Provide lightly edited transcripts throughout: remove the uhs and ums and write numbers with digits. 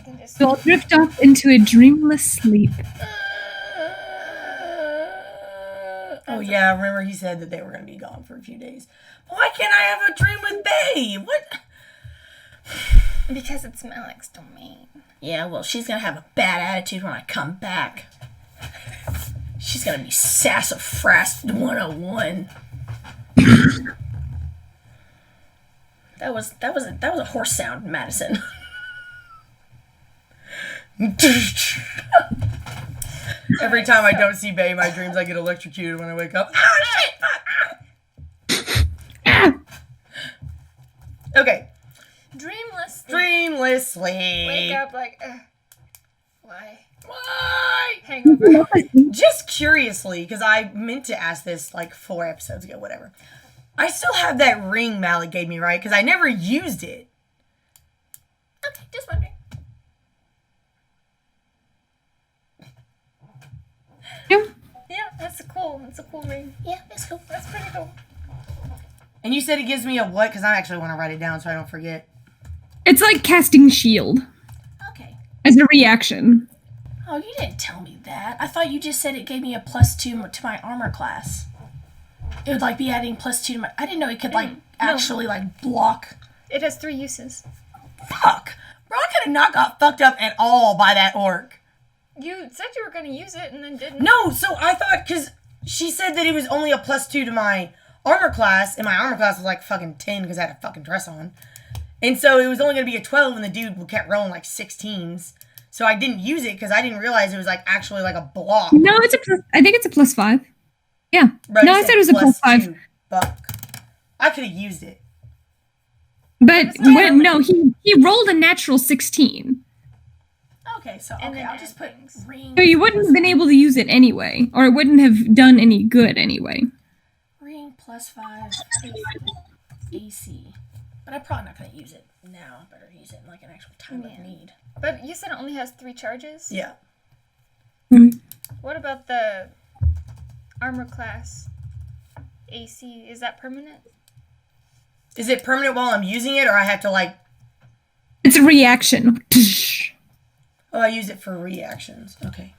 can just... You'll drift off into a dreamless sleep. Oh yeah, remember he said that they were going to be gone for a few days. Why can't I have a dream with Bae? What? Because it's Malik's domain. Yeah, well, she's going to have a bad attitude when I come back. She's going to be sassafras 101. That was a horse sound, Madison. Every time I don't see Bae in my dreams, I get electrocuted when I wake up. Ah, shit! Okay. Dreamlessly. Wake up like, why? Why? Hangover. Just curiously, because I meant to ask this like 4 episodes ago, whatever. I still have that ring Malik gave me, right? Because I never used it. Okay, just wondering. Yeah, that's a cool ring. Yeah, it's cool. That's pretty cool. And you said it gives me a what? Because I actually want to write it down so I don't forget. It's like casting shield. Okay. As a reaction. Oh, you didn't tell me that. I thought you just said it gave me a +2 to my armor class. It would like be adding +2 to my... I didn't know it could like actually like block. It has 3 uses. Fuck. Bro, I could have not got fucked up at all by that orc. You said you were going to use it and then didn't. No, so I thought, because she said that it was only a +2 to my armor class, and my armor class was like fucking 10 because I had a fucking dress on. And so it was only going to be a 12, and the dude kept rolling like 16s. So I didn't use it because I didn't realize it was like actually like a block. No, it's a plus. I think it's a +5. Yeah. Bro, no, I said it was a +5. +2. Fuck. I could have used it. But no, he rolled a natural 16. Okay, so And okay, then I'll just put ring. So you wouldn't have been able to use it anyway, or it wouldn't have done any good anyway. Ring +5 AC. But I'm probably not going to use it now. I better use it in like an actual time of need. But you said it only has 3 charges? Yeah. Mm-hmm. What about the armor class AC? Is that permanent? Is it permanent while I'm using it, or I have to like... It's a reaction. Oh, I use it for reactions. Okay.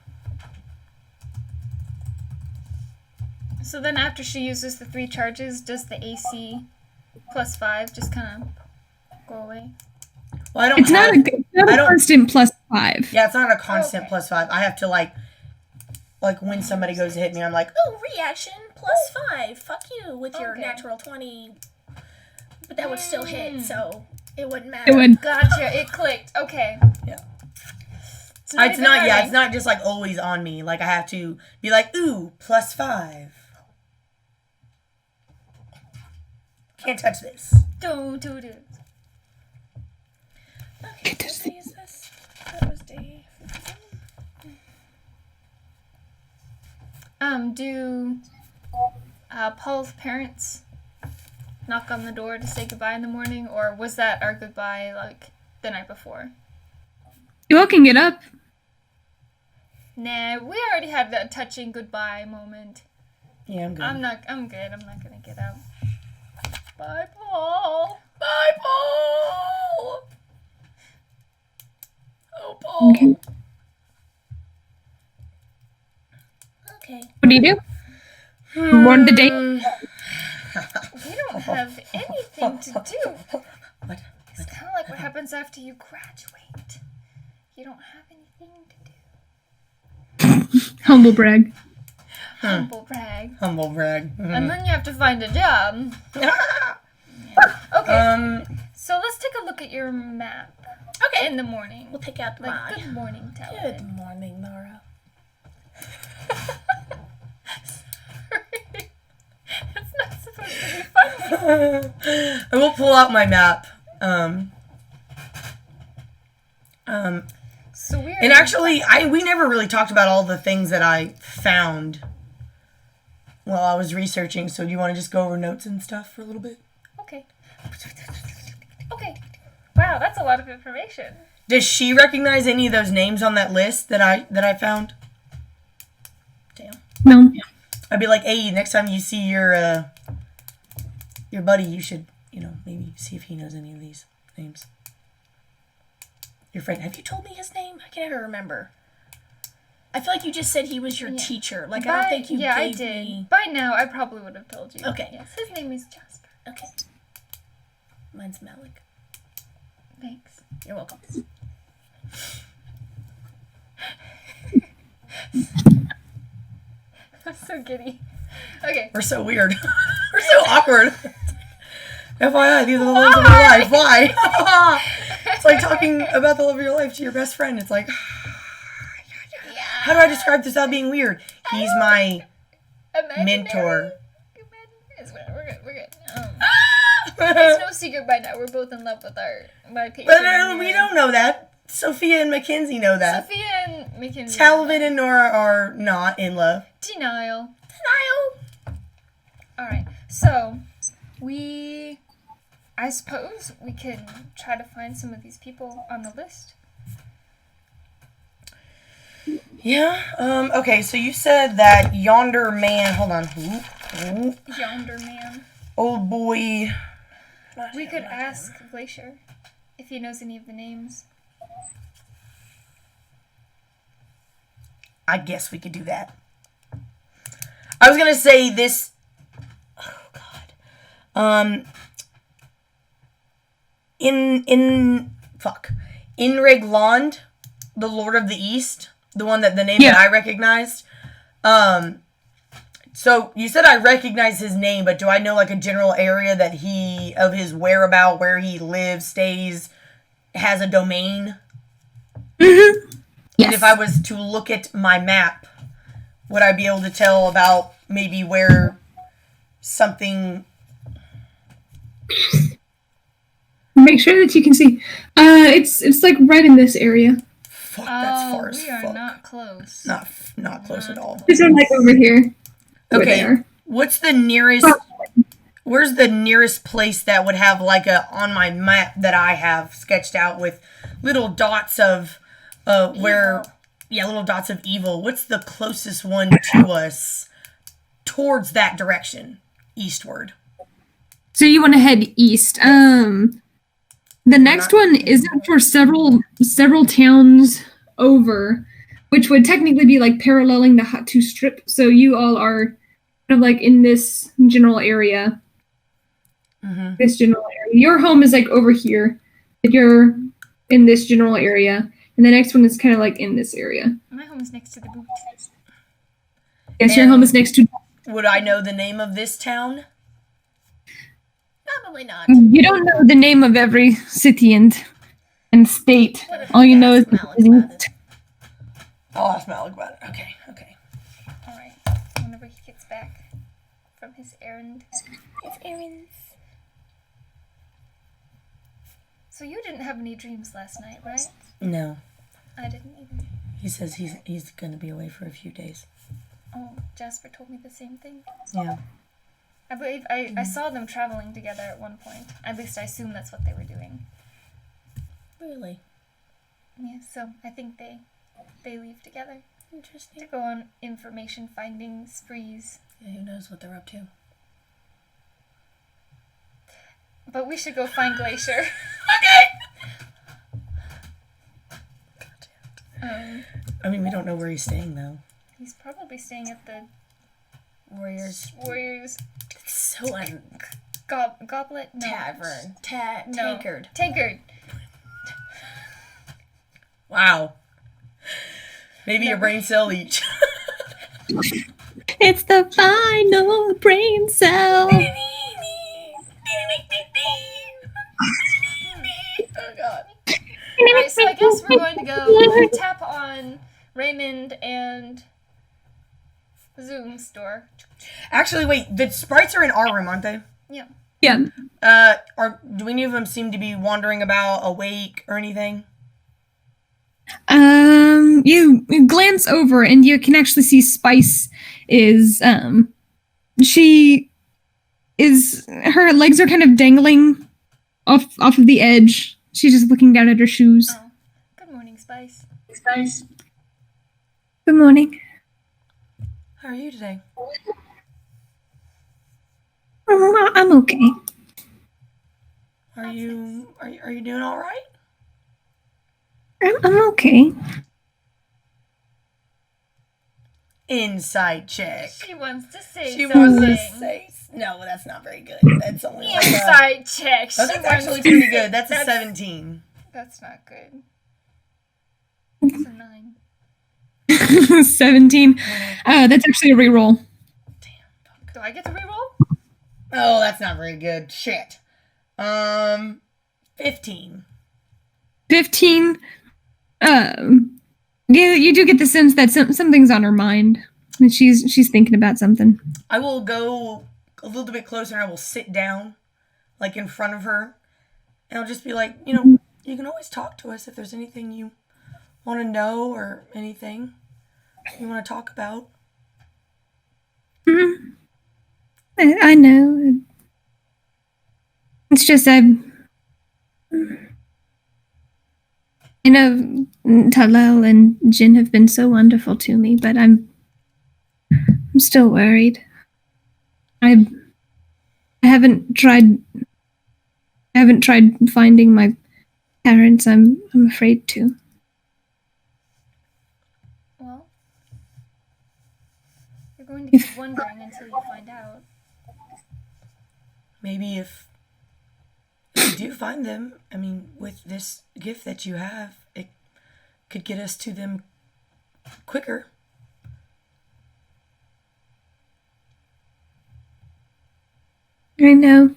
So then after she uses the 3 charges, does the AC +5 just kind of go away? Well, I don't It's have... not a constant +5. Yeah, it's not a constant +5. I have to like when somebody goes to hit me, I'm like, oh, reaction +5. Fuck you with your natural 20. But that would still hit, so it wouldn't matter. It would. Gotcha, it clicked. Okay. Yeah. It's not it's not just like always on me. Like I have to be like, ooh, +5. Can't touch this. Don't do it. Okay, what day is this? That was day 15. Do Paul's parents knock on the door to say goodbye in the morning, or was that our goodbye like the night before? You all can get up. Nah, we already had that touching goodbye moment. Yeah, I'm good. I'm good. I'm not gonna get up. Bye, Paul. Bye, Paul. Oh, Paul. Okay. What do you do? Run the day. We don't have anything to do. What? It's kind of like what happens after you graduate. You don't have anything to do. Humble brag. Humble brag. Humble brag. And then you have to find a job. Yeah. Okay. So let's take a look at your map. Okay. In the morning. We'll take out like, good morning, Talavin. Good morning, Nora. That's not supposed to be funny. I will pull out my map. So weird. And actually, we never really talked about all the things that I found while I was researching. So do you want to just go over notes and stuff for a little bit? Okay. Okay. Wow, that's a lot of information. Does she recognize any of those names on that list that I found? Damn. No. I'd be like, hey, next time you see your buddy, you should, maybe see if he knows any of these names. your friend. Have you told me his name? I can never remember. I feel like you just said he was your Yeah. teacher. Like, I don't think you I gave did. me... By now, I probably would have told you. Okay. Yes, his name is Jasper. Okay. Mine's Malik. Thanks. You're welcome. I'm so giddy. Okay. We're so weird. We're so awkward. FYI, these are the loves of your life. Why? It's like talking about the love of your life to your best friend. It's like, how do I describe this without being weird? He's my mentor. We're good. We're good. It's no secret by now. We're both in love with my patron. But we don't know that. Sophia and Mackenzie know that. Sophia and Mackenzie. Talavin and Nora are not in love. Denial. Alright, so I suppose we can try to find some of these people on the list. Yeah, okay, so you said that yonder man, hold on. Ooh. Yonder man. Old boy. We could ask Glacier if he knows any of the names. I guess we could do that. I was gonna say this. Oh God. In Regland, the Lord of the East, the one that the name that I recognized. So you said I recognize his name, but do I know like a general area that of his whereabout, where he lives, stays, has a domain? Mm-hmm. Yes. And if I was to look at my map, would I be able to tell about maybe where something... Make sure that you can see. It's like right in this area. Fuck, that's far as we are fuck. not close. Not close at all. It's like over here. Where they Okay, are. what's the nearest... Where's the nearest place that would have like on my map that I have sketched out with little dots of little dots of evil. What's the closest one to us towards that direction, eastward? So you want to head east. The next one isn't for several towns over, which would technically be like paralleling the Hhatu Strip. So you all are kind of like in this general area. Mm-hmm. This general area. Your home is like over here. You're in this general area. And the next one is kind of like in this area. My home is next to the boot. Yes, your home is next to... Would I know the name of this town? Probably not. You don't know the name of every city and state. All you know is... I'll ask Malik about it. Okay. Alright, whenever he gets back from his errand. His errands. So you didn't have any dreams last night, right? No. I didn't either. He says he's going to be away for a few days. Oh, Jasper told me the same thing. Yeah. I believe I saw them traveling together at one point. At least I assume that's what they were doing. Really? Yeah, so I think they leave together Interesting. to go on information finding sprees. Yeah, who knows what they're up to. But we should go find Glacier. I mean, we don't know where he's staying, though. He's probably staying at the Warriors. So Goblet? No. Tavern. No. Tankard. Tankard. Wow. Maybe a brain cell each. It's the final brain cell. Oh god. Alright, so I guess we're going to go tap on Raymond and Zoom's door. Actually, wait. The sprites are in our room, aren't they? Yeah. Yeah. Do any of them seem to be wandering about, awake, or anything? You glance over and you can actually see Spice is, her legs are kind of dangling off of the edge. She's just looking down at her shoes. Oh. Good morning, Spice. Good morning. How are you today? I'm okay. Are you doing all right? I'm okay. Insight check. She wants to say She something. wants to say. No, that's not very good. That's only like a. Insight check. Oh, that's actually pretty good. That's a 17. That's not good. It's a 9. 17. That's actually a reroll. Do I get to reroll? Oh, that's not very good. Shit. 15. 15. Yeah, you do get the sense that something's on her mind. And she's thinking about something. I will go a little bit closer and I will sit down, like in front of her. And I'll just be like, you can always talk to us if there's anything you want to know or anything you want to talk about. Mm-hmm. I know. It's just I know Talal and Jin have been so wonderful to me, but I'm still worried. I haven't tried finding my parents. I'm afraid to. Well, you're going to keep wondering until you find out. Maybe if you do find them, I mean, with this gift that you have, it could get us to them quicker. I know.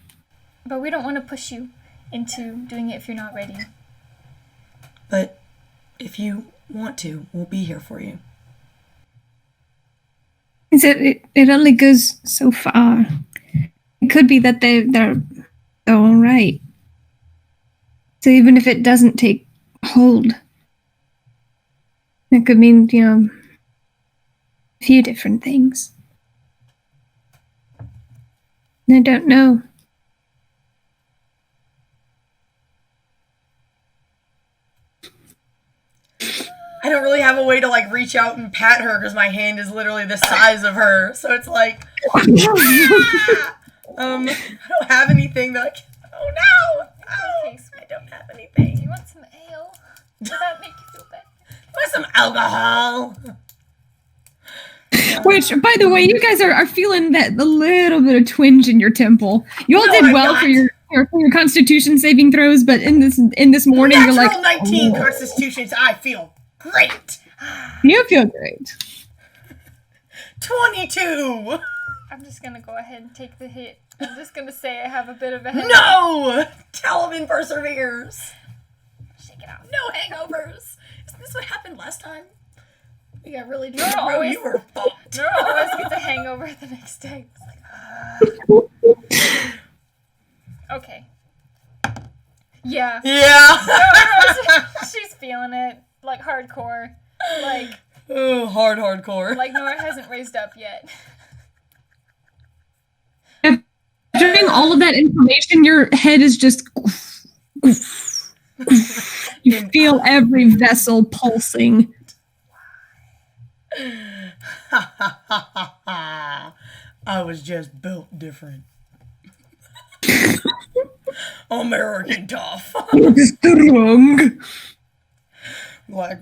But we don't want to push you into doing it if you're not ready. But if you want to, we'll be here for you. It only goes so far. It could be that they're all right. So even if it doesn't take hold, it could mean, a few different things. I don't know. I don't really have a way to like reach out and pat her because my hand is literally the size of her. So it's like, I don't have anything that I can. Oh no! Oh, I don't have Do anything. you want some ale? Will that make you feel better? Want some alcohol? Which, by the way, you guys are feeling that a little bit of twinge in your temple. You all No, did I'm well not. for your Constitution saving throws, but in this morning, Natural you're like 19 constitutions. I feel great. You feel great. 22. I'm just gonna go ahead and take the hit. I'm just gonna say I have a bit of a headache. No! Talavin perseveres. Shake it out. No hangovers. Isn't this what happened last time? We got really Nora drunk, bro. always- You were fucked. Nora always gets a hangover the next day. It's like, okay. Yeah. Yeah. She's feeling it. Like hardcore. Like Oh, hardcore. like Nora hasn't raised up yet. During all of that information, your head is just. You feel every vessel pulsing. I was just built different. American tough. Strong. Like,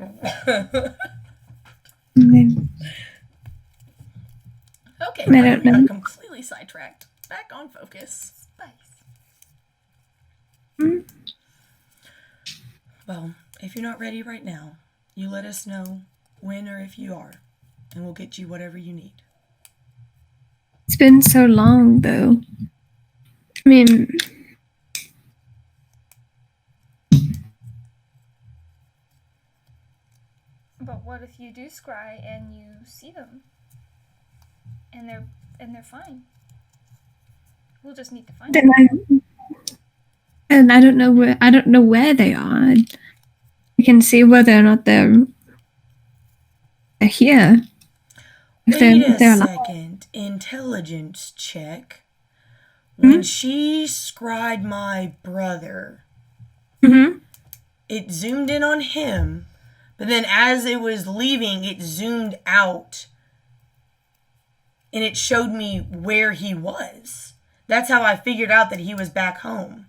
okay, I don't know. I'm completely sidetracked. Back on focus. Spice. Well, if you're not ready right now, you let us know when or if you are, and we'll get you whatever you need. It's been so long, though. I mean, But what if you do scry and you see them? And they're fine. We'll just need to find them. and I don't know where they are. I can see whether or not they're here. If Wait a they're alive. second. Intelligence check. When she scried my brother, Mm-hmm. it zoomed in on him, but then as it was leaving, it zoomed out and it showed me where he was. That's how I figured out that he was back home.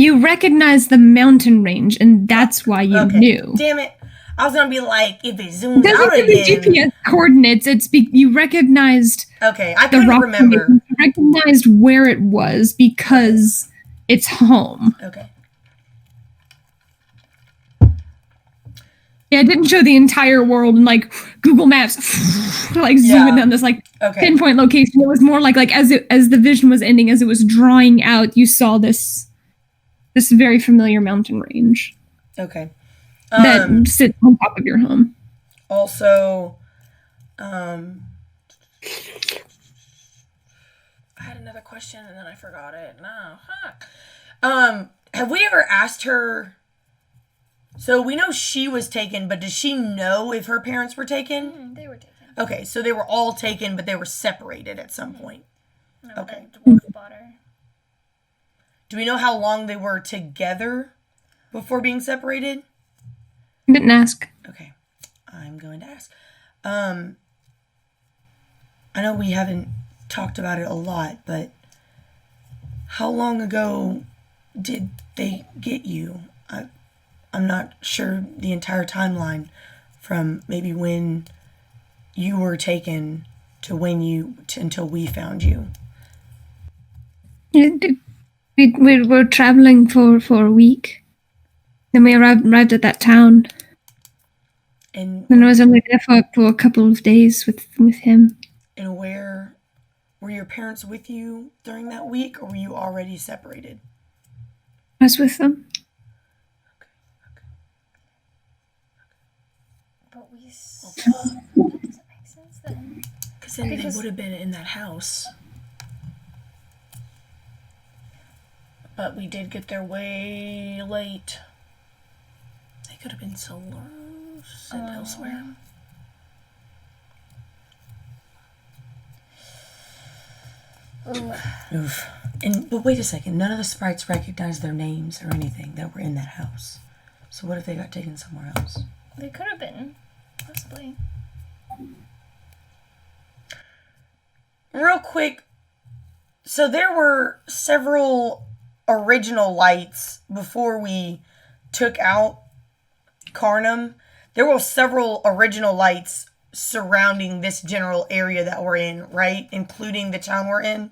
You recognized the mountain range, and that's why you knew. Damn it. I was gonna be like, if it zooms It out doesn't give you again. GPS coordinates. You recognized Okay, I the couldn't rock remember. formation. You recognized where it was because it's home. Okay. Yeah, it didn't show the entire world and like Google Maps, like zooming on this like pinpoint location. It was more like as the vision was ending, as it was drawing out, you saw this very familiar mountain range. Okay. That sits on top of your home. Also, I had another question and then I forgot it. No, fuck. Have we ever asked her? So we know she was taken, but does she know if her parents were taken? They were taken. Okay, so they were all taken, but they were separated at some point. No, Okay. the dwarf bought her. Do we know how long they were together before being separated? Didn't ask. Okay, I'm going to ask. I know we haven't talked about it a lot, but how long ago did they get you? I'm not sure the entire timeline from maybe when you were taken to until we found you. We were traveling for a week. Then we arrived at that town. And I was only there for a couple of days with him. And where were your parents with you during that week, or were you already separated? I was with them. But that doesn't make sense then. Because then they would have been in that house. But we did get there way late. They could have been sent elsewhere. Oof. But wait a second. None of the sprites recognized their names or anything that were in that house. So what if they got taken somewhere else? They could have been, possibly. Real quick. So there were several original lights before we took out Carnum. There were several original lights surrounding this general area that we're in, right? Including the town we're in?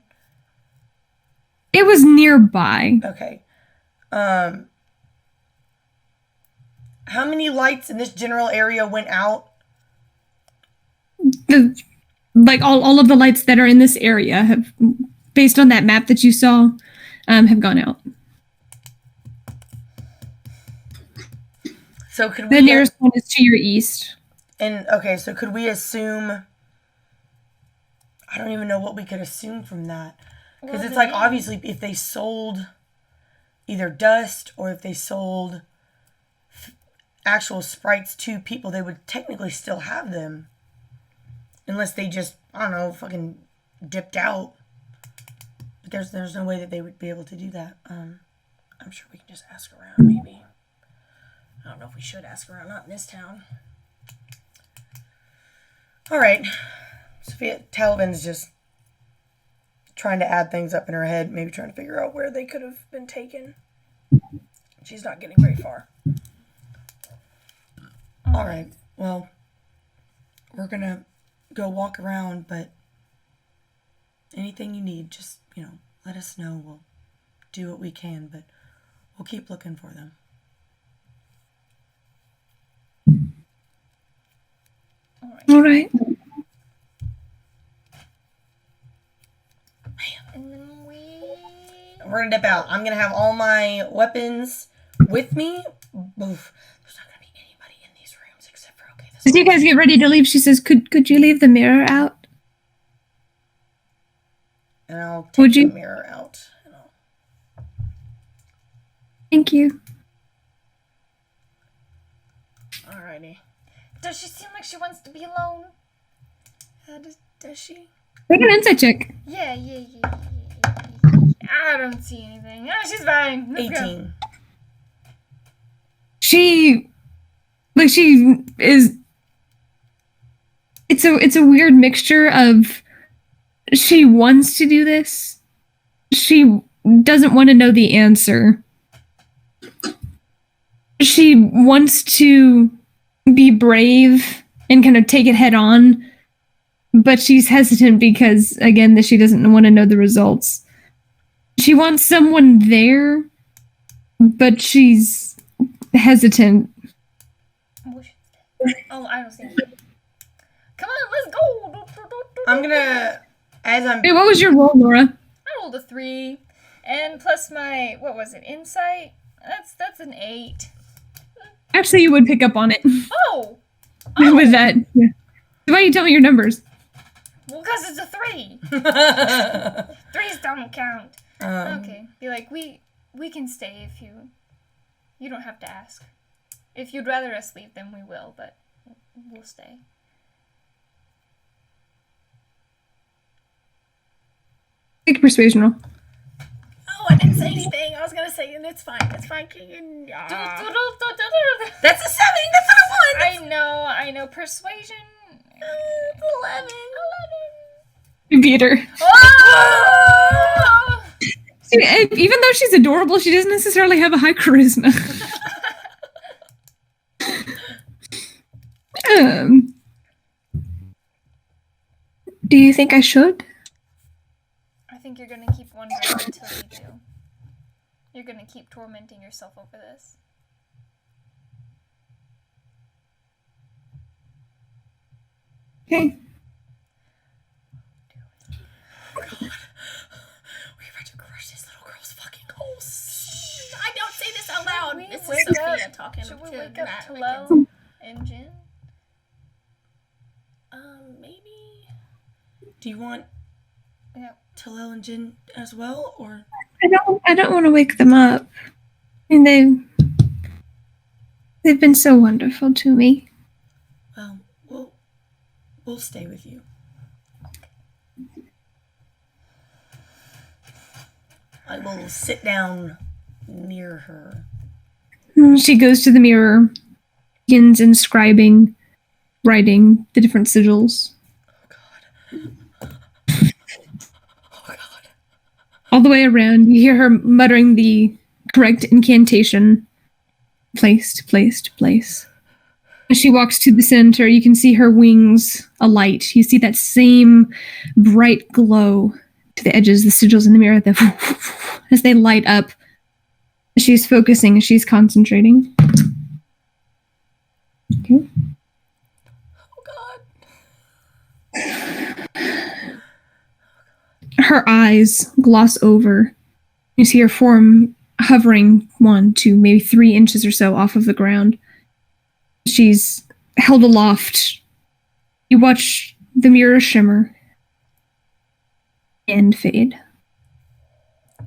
It was nearby. Okay. How many lights in this general area went out? All of the lights that are in this area have, based on that map that you saw, have gone out. So could the nearest one is to your east. And okay, so could we assume? I don't even know what we could assume from that, because it's like obviously if they sold either dust or if they sold actual sprites to people, they would technically still have them, unless they just, I don't know, fucking dipped out. But there's no way that they would be able to do that. I'm sure we can just ask around, maybe. I don't know if we should ask around, not in this town. Alright. Sophia Talavin's just trying to add things up in her head, maybe trying to figure out where they could have been taken. She's not getting very far. Alright, well, we're gonna go walk around, but anything you need, just, let us know. We'll do what we can, but we'll keep looking for them. All right. And then we're gonna dip out. I'm gonna have all my weapons with me. Oof. There's not gonna be anybody in these rooms except for As you guys get ready to leave, she says, "Could you leave the mirror out?" And I'll take the mirror out. Thank you. Alrighty. Does she seem like she wants to be alone? Does she? Make an insight check. Yeah. I don't see anything. Oh, she's fine. Let's 18. Go. She is. It's a weird mixture of she wants to do this. She doesn't want to know the answer. She wants to be brave and kind of take it head on, but she's hesitant because, again, that she doesn't want to know the results. She wants someone there, but she's hesitant. Oh, I don't see it. Come on, let's go. I'm gonna, as I'm. Hey, what was your roll, Nora? I rolled a 3, and plus my what was it? Insight. That's an 8. Actually, you would pick up on it Oh, with that. Yeah. Why don't you tell me your numbers? well, because it's a 3. 3s don't count. Okay, be like we can stay if you don't have to ask. If you'd rather us leave, then we will, but we'll stay. Take a persuasion roll. Oh, I didn't say anything. I was gonna say, and it's fine. It's fine. That's a 7. That's what I want. I know. Persuasion. It's 11. You beat her. Oh! Even though she's adorable, she doesn't necessarily have a high charisma. Do you think I should? I think you're gonna keep wondering until you do. You're gonna keep tormenting yourself over this. Okay. Oh God. We're about to crush this little girl's fucking holes. I don't say this out loud. We This wake is up- Sophia talking Should we to wake up Matt. Talel and Jin? Maybe. Do you want Yeah. Talel and Jin as well, or? I don't want to wake them up. I mean, they've been so wonderful to me. Well, we'll stay with you. I will sit down near her. She goes to the mirror, begins inscribing, writing the different sigils. Oh God. All the way around, you hear her muttering the correct incantation. Place to place to place. As she walks to the center, you can see her wings alight. You see that same bright glow to the edges, the sigils in the mirror, as they light up. She's focusing, she's concentrating. Okay. Oh God. Her eyes gloss over. You see her form hovering 1, 2, maybe 3 inches or so off of the ground. She's held aloft. You watch the mirror shimmer and fade.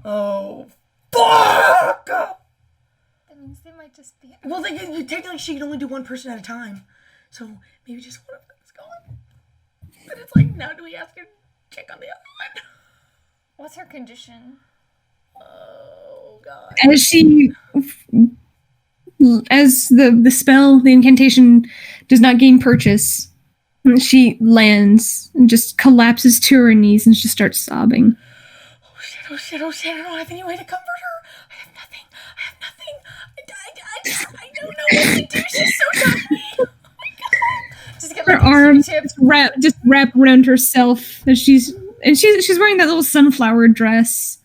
Oh, fuck! That means they might just be. Well, technically she can only do one person at a time, so maybe just one of them is gone. But it's like, now do we have to check on the other one? What's her condition? Oh God. As the spell, the incantation does not gain purchase, she lands and just collapses to her knees and just starts sobbing. Oh shit, I don't have any way to comfort her. I have nothing. I don't know what to do. She's so tiny. Oh my God. Just get Her like arms Q-tips. wrap around herself as she's wearing that little sunflower dress.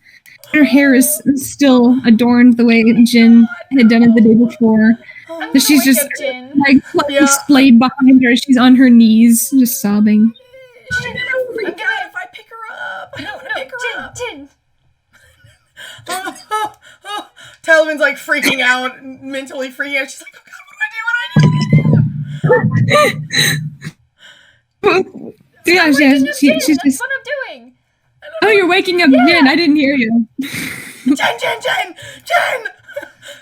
Her hair is still adorned the way Jin had done it the day before. I'm So gonna she's wake just up Jin. like splayed behind her. She's on her knees, just sobbing. She's gonna freak out if I pick her up. I don't want to pick her up. Jin. Talavin's like freaking out, mentally freaking out. She's like, oh God, what do I do? Yeah, she's Jin, just. that's what I'm doing. Oh, you're waking up Jin. I didn't hear you. Jen!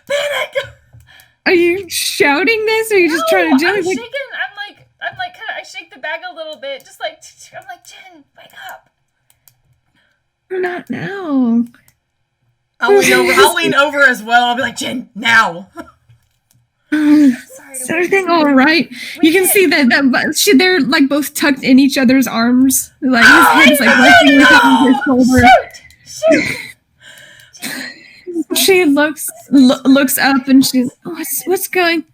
Panic! Are you shouting this, or are you just trying to I'm do it? shaking. I'm like, kind of. I shake the bag a little bit, just like I'm like, Jin, wake up. Not now. I'll lean over as well. I'll be like, Jen, now. Sorry. Is everything all right? You can see that they're like both tucked in each other's arms. Like his head's like resting on his shoulder. Shoot! She looks up and she's, what's going?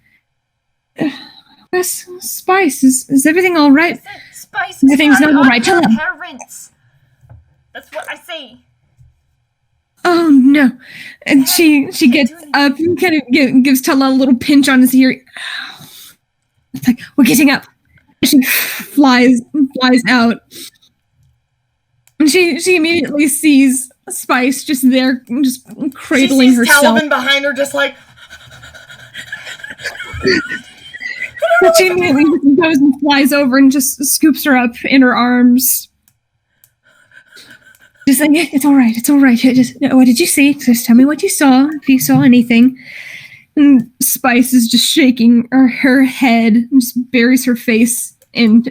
Where's Spice? Is everything all right? Spice. Everything's not all right. Tell him. Parents. That's what I say. Oh no! And she gets up and kind of gives Tala a little pinch on his ear. It's like, we're getting up. She flies out. And she immediately sees Spice just there, just cradling herself. Talavin behind her, just like. But she immediately goes and flies over and just scoops her up in her arms. Just like, it's all right. What did you see? Just tell me what you saw, if you saw anything. And Spice is just shaking her head and just buries her face in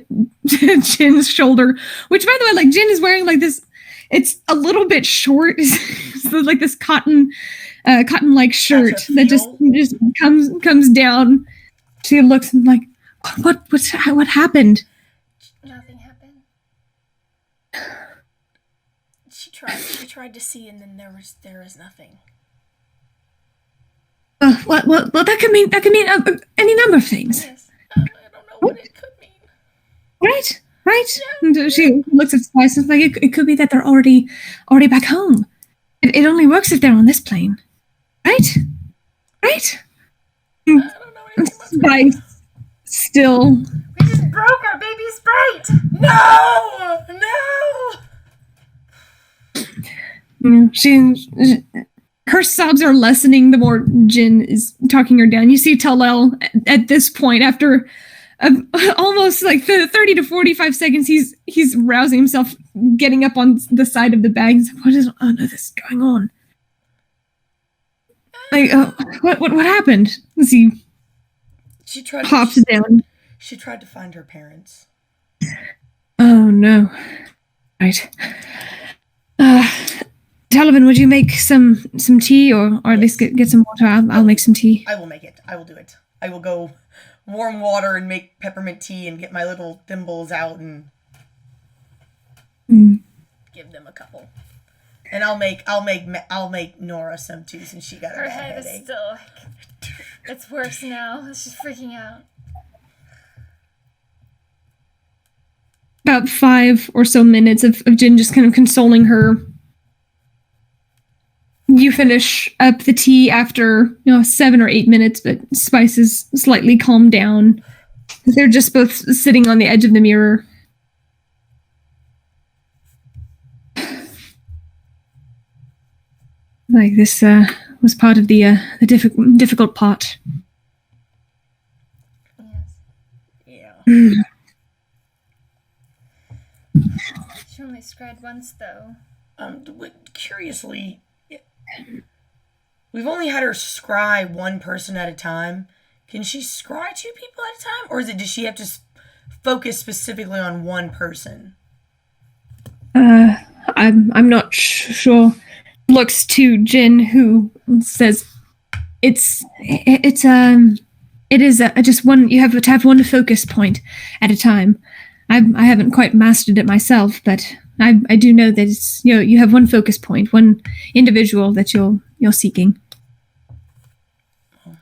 Jin's shoulder. Which, by the way, like, Jin is wearing like this. It's a little bit short. It's like this cotton-like shirt that just comes down. She looks and like, what happened? Nothing happened. She tried to see, and then there was nothing. Well, that could mean any number of things. Yes. I don't know what it could mean. Right. Yeah. And she looks at Spice and is like, it could be that they're already back home. It only works if they're on this plane, right? I don't know anything about Spice still. We just broke our baby Sprite. No. Her sobs are lessening the more Jin is talking her down. You see Talel at this point, after almost like 30 to 45 seconds, he's rousing himself, getting up on the side of the bag. He's like, this is going on? Like, what happened? As he hops down. She tried to find her parents. Oh no! Right. Talavin, would you make some tea, or at least get some water? I'll make some tea. I will make it. I will do it. I will go warm water and make peppermint tea and get my little thimbles out and give them a couple. And I'll make Nora some too, since she got her a head headache. is still like, it's worse now. She's freaking out. About 5 or so minutes of Jin just kind of consoling her. You finish up the tea after 7 or 8 minutes, but Spice is slightly calmed down. They're just both sitting on the edge of the mirror. Like, this was part of the difficult part. Yes. Yeah. She only scried once, though. Curiously, we've only had her scry one person at a time. Can she scry 2 people at a time, or does she have to focus specifically on one person? I'm not sure. Looks to Jin, who says, it is just one. You have to have one focus point at a time. I haven't quite mastered it myself, but I do know that it's, you have one focus point, one individual that you're seeking. Well,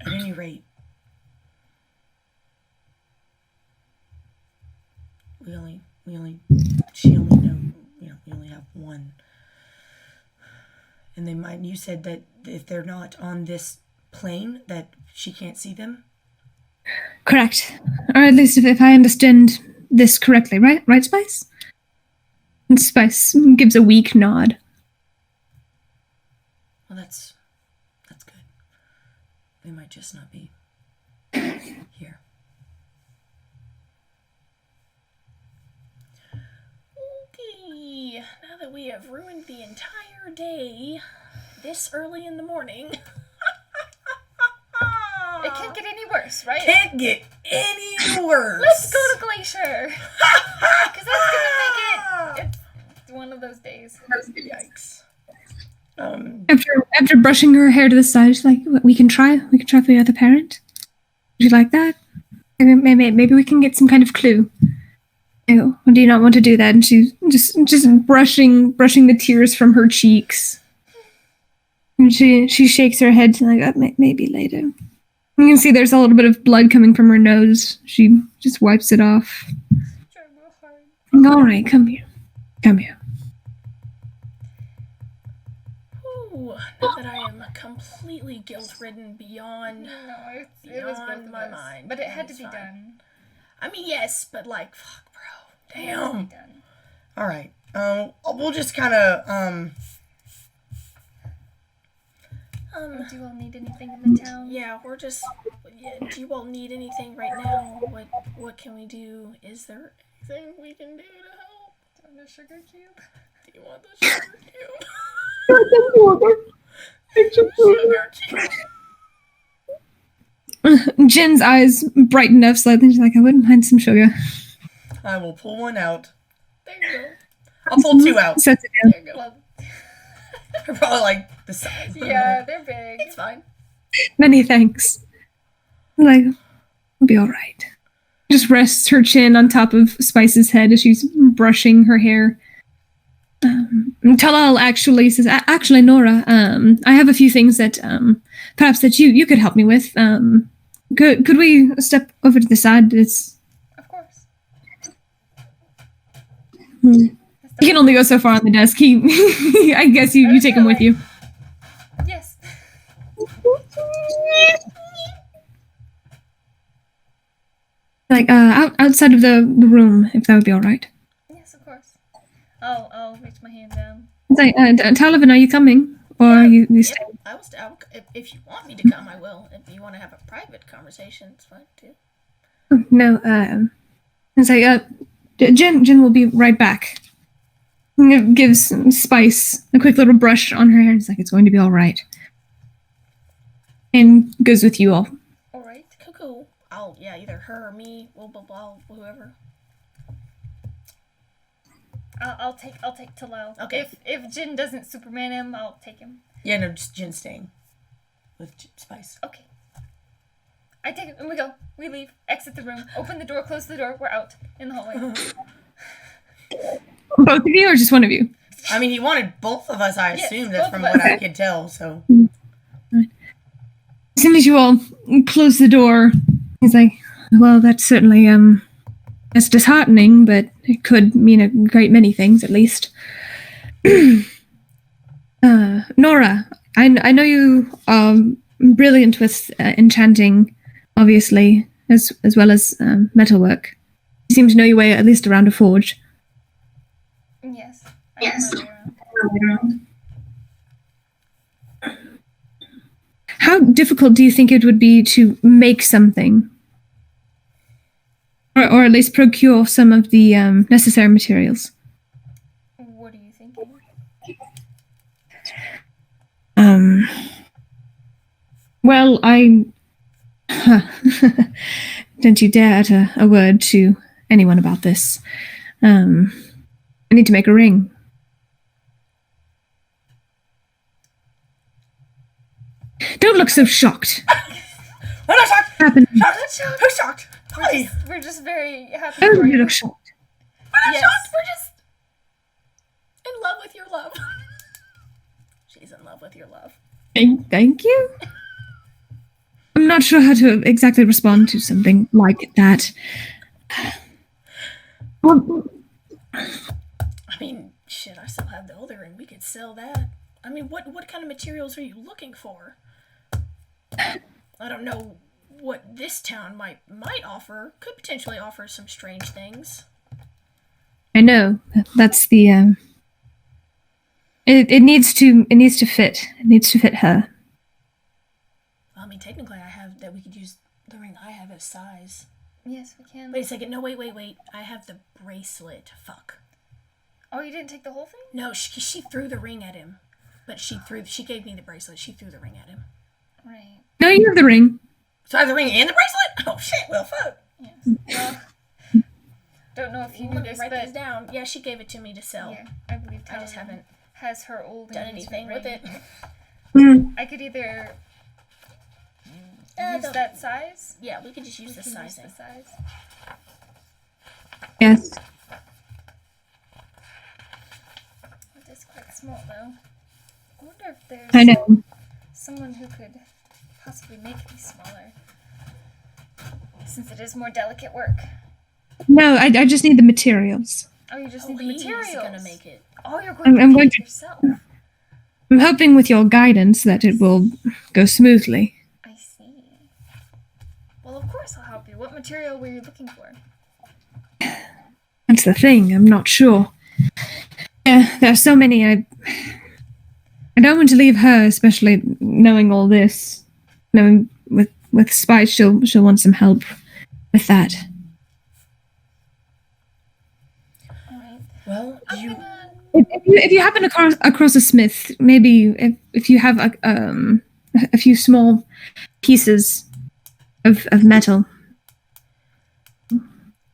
at any rate, she only know, we only have one. And you said that if they're not on this plane, that she can't see them? Correct. Or at least if I understand this correctly, right, Spice? And Spice gives a weak nod. Well, that's good. They might just not be here. Okay, now that we have ruined the entire day, this early in the morning. It can't get any worse, right? Can't get any worse. Let's go to Glacier. Because that's gonna make it. It's one of those days. Yikes. After brushing her hair to the side, she's like, we can try for the other parent. Would you like that? Maybe we can get some kind of clue. No, do you not want to do that? And she's just brushing the tears from her cheeks. And she shakes her head like, maybe later. You can see there's a little bit of blood coming from her nose. She just wipes it off. Try real hard. All right, come here. Come here. Ooh, now that I am completely guilt-ridden beyond No, it was both of my us. mind. But it had to It's be fine. done. I mean, yes, but like, fuck, bro. It had to be Damn. done. All right. We'll just kind of Do you all need anything in the town? Yeah, we're just. Yeah, do you all need anything right now? What can we do? Is there anything we can do to help? Do you want a sugar cube? Do you want the sugar cube? Jin's eyes brighten up slightly. She's like, I wouldn't mind some sugar. I will pull one out. There you go. I'll pull two out. Sets it down. There you go. Well, They're probably like the size. yeah, they're big. It's fine. Many thanks. Like, we'll be all right. Just rests her chin on top of Spice's head as she's brushing her hair. Talal actually says, actually, Nora, I have a few things that perhaps that you could help me with. Could we step over to the side? It's Of course. he can only go so far on the desk. I guess you take him with you. Yes. Like outside of the room, if that would be all right. Yes, of course. I'll reach my hand down. It's like, Talavin, are you coming, or are you Yep, staying? if you want me to come, I will. If you want to have a private conversation, it's fine too. No, it's like, Jen will be right back. Gives Spice a quick little brush on her hair. It's like, it's going to be all right. And goes with you all. All right. Cool. Either her or me, whoever. I'll take Talal. Okay. If Jin doesn't Superman him, I'll take him. Yeah, no, just Jin staying with Spice. Okay. I take it and we go. We leave. Exit the room. Open the door. Close the door. We're out in the hallway. Both of you, or just one of you? I mean, he wanted both of us, I Yes, assumed, both from of what us. I could tell, so. As soon as you all close the door, he's like, well, that's certainly, that's disheartening, but it could mean a great many things, at least. Nora, I know you are brilliant with enchanting, obviously, as well as metalwork. You seem to know your way at least around a forge. Yes. Yes. I know my way around. How difficult do you think it would be to make something? Or at least procure some of the necessary materials? What are you thinking? Well, don't you dare utter a word to anyone about this. I need to make a ring. Don't look so shocked. I'm not shocked! Happened. Shocked! Who's shocked? Hi! We're just very happy Oh, for you you. look shocked. We're not Yes. shocked! We're just. In love with your love. She's in love with your love. Thank you. I'm not sure how to exactly respond to something like that. Well, I mean, shit, I still have the older ring. We could sell that. I mean, what kind of materials are you looking for? I don't know what this town might offer. Could potentially offer some strange things. I know. That's the it needs to fit. It needs to fit her. I mean, technically, I have that we could use the ring I have as size. Yes, we can. Wait a second. No, wait. I have the bracelet. Fuck. Oh, you didn't take the whole thing? No, she threw the ring at him. But she gave me the bracelet. She threw the ring at him. Right. No, you have the ring. So I have the ring and the bracelet? Oh shit, well fuck. Yes. Well, don't know if you knew Let me this, write but this down. Yeah, she gave it to me to sell. yeah, I believe I just Talavin haven't has her old done engagement anything with ring. it. I could either use the- that size. Yeah, we could just use We the can use sizing. the size. Yes. It is quite small though. I wonder if there's. I know. someone who could possibly make me smaller, since it is more delicate work. No, I just need the materials. Oh, you just Oh, need the he's materials. gonna make it. Oh, you're going I'm to going make it to- yourself. I'm hoping with your guidance that it will go smoothly. I see. Well, of course I'll help you. What material were you looking for? That's the thing, I'm not sure. Yeah, there are so many. I don't want to leave her, especially knowing all this. Knowing with Spice, she'll want some help with that. Alright. Well, do you... If you happen across a smith, maybe if you have a few small pieces of metal.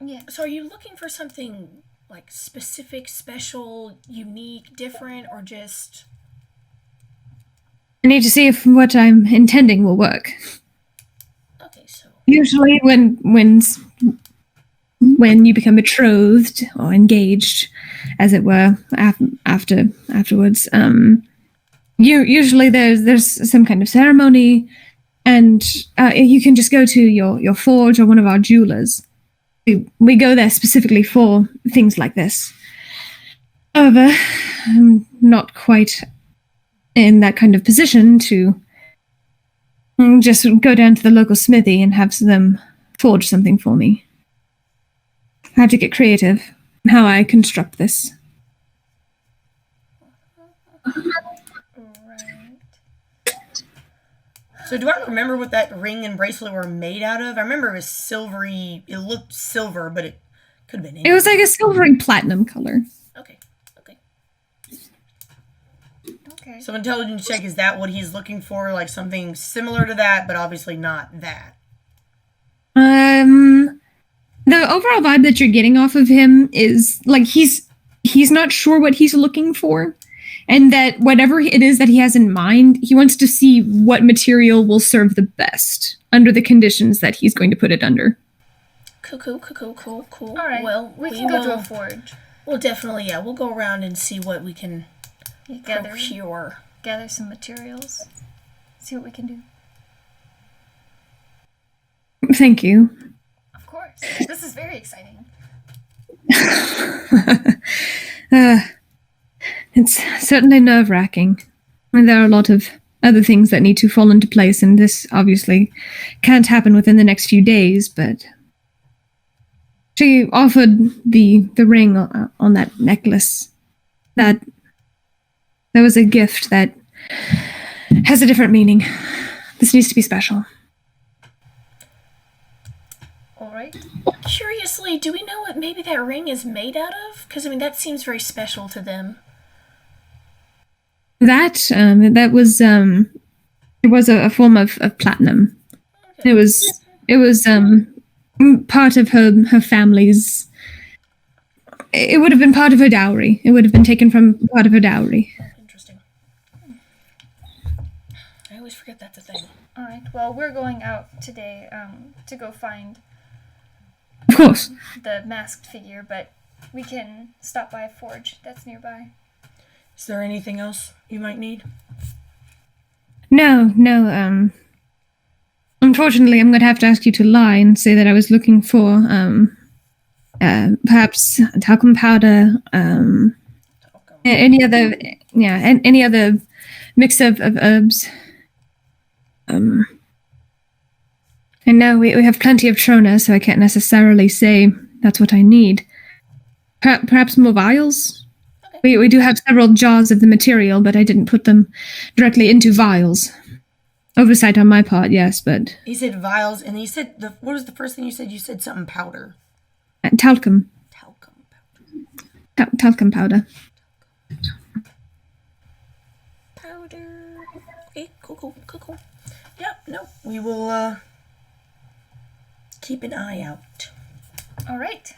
Yeah. So are you looking for something like specific, special, unique, different, or just... I need to see if what I'm intending will work. Okay, so... Usually, when you become betrothed or engaged, as it were, afterwards, usually there's some kind of ceremony, and you can just go to your forge or one of our jewelers. We go there specifically for things like this. However, I'm not quite in that kind of position to just go down to the local smithy and have them forge something for me. I have to get creative in how I construct this. Right. So do I remember what that ring and bracelet were made out of? I remember it was silvery. It looked silver, but it could have been anything. It was like a silvery platinum color. Okay, okay. Okay. So intelligence check, is that what he's looking for? Like something similar to that, but obviously not that. The overall vibe that you're getting off of him is like he's not sure what he's looking for, and that whatever it is that he has in mind, he wants to see what material will serve the best under the conditions that he's going to put it under. Cool. Alright. Well, we can go to a forge. We'll definitely, we'll go around and see what we can Gather procure. some materials. See what we can do. Thank you. Of course. This is very exciting. It's certainly nerve-wracking. And there are a lot of other things that need to fall into place, and this obviously can't happen within the next few days, but she offered the ring on that necklace. That was a gift that has a different meaning. This needs to be special. Alright. Curiously, do we know what maybe that ring is made out of? Because, I mean, that seems very special to them. That was it was a form of platinum. Okay. It was part of her family's. It would have been part of her dowry. It would have been taken from part of her dowry. Oh, interesting. I always forget that's a thing. Alright. Well, we're going out today to go find Of course. the masked figure, but we can stop by a forge that's nearby. Is there anything else you might need? No. Unfortunately, I'm going to have to ask you to lie and say that I was looking for perhaps talcum powder, any other mix of herbs. I know we have plenty of Trona, so I can't necessarily say that's what I need. Perhaps more vials? We do have several jars of the material, but I didn't put them directly into vials. Oversight on my part, yes, but... He said vials, and he said, what was the first thing you said? You said something powder. Talcum. Talcum powder. Talcum powder. Powder. Okay, cool. Yep, no, we will, keep an eye out. Alright.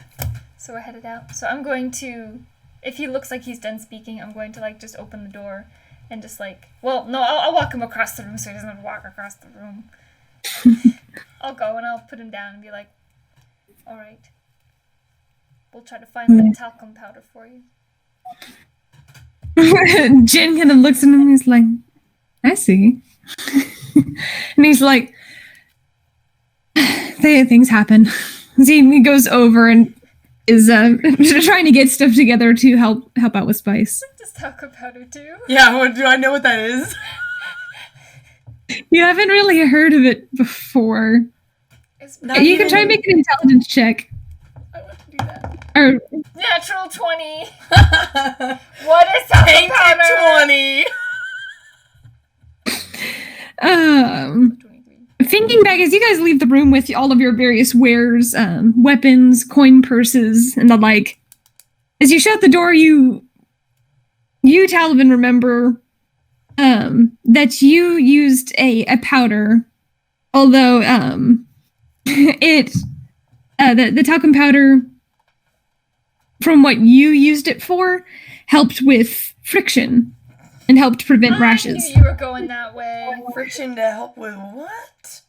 So we're headed out. So I'm going to... If he looks like he's done speaking, I'm going to, like, just open the door and just, like... Well, no, I'll walk him across the room so he doesn't have to walk across the room. I'll go and I'll put him down and be like, alright. We'll try to find the talcum powder for you. Jen kind of looks at him and is like, I see. And he's like, things happen. So he goes over and is trying to get stuff together to help out with Spice. Does taco powder too? Yeah, well, do I know what that is? You haven't really heard of it before. You can try and make an intelligence check. I want to do that. Or Natural 20. What is taco powder? 20. Thinking back as you guys leave the room with all of your various wares, weapons, coin purses, and the like, as you shut the door, you Talavin, remember that you used a powder, although the talcum powder, from what you used it for, helped with friction and helped prevent rashes. I knew you were going that way. Friction to help with what?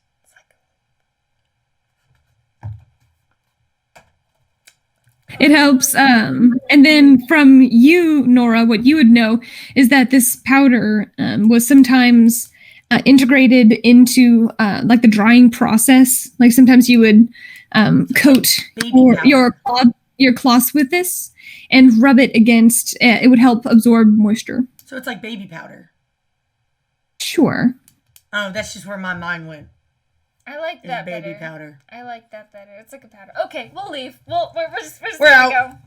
It helps, and then from you, Nora, what you would know is that this powder was sometimes integrated into like the drying process. Like sometimes you would coat your cloths with this and rub it against. It would help absorb moisture. So it's like baby powder. Sure. Oh, that's just where my mind went. I like that baby better. powder. I like that better. It's like a powder. Okay, we'll leave. We're just We're gonna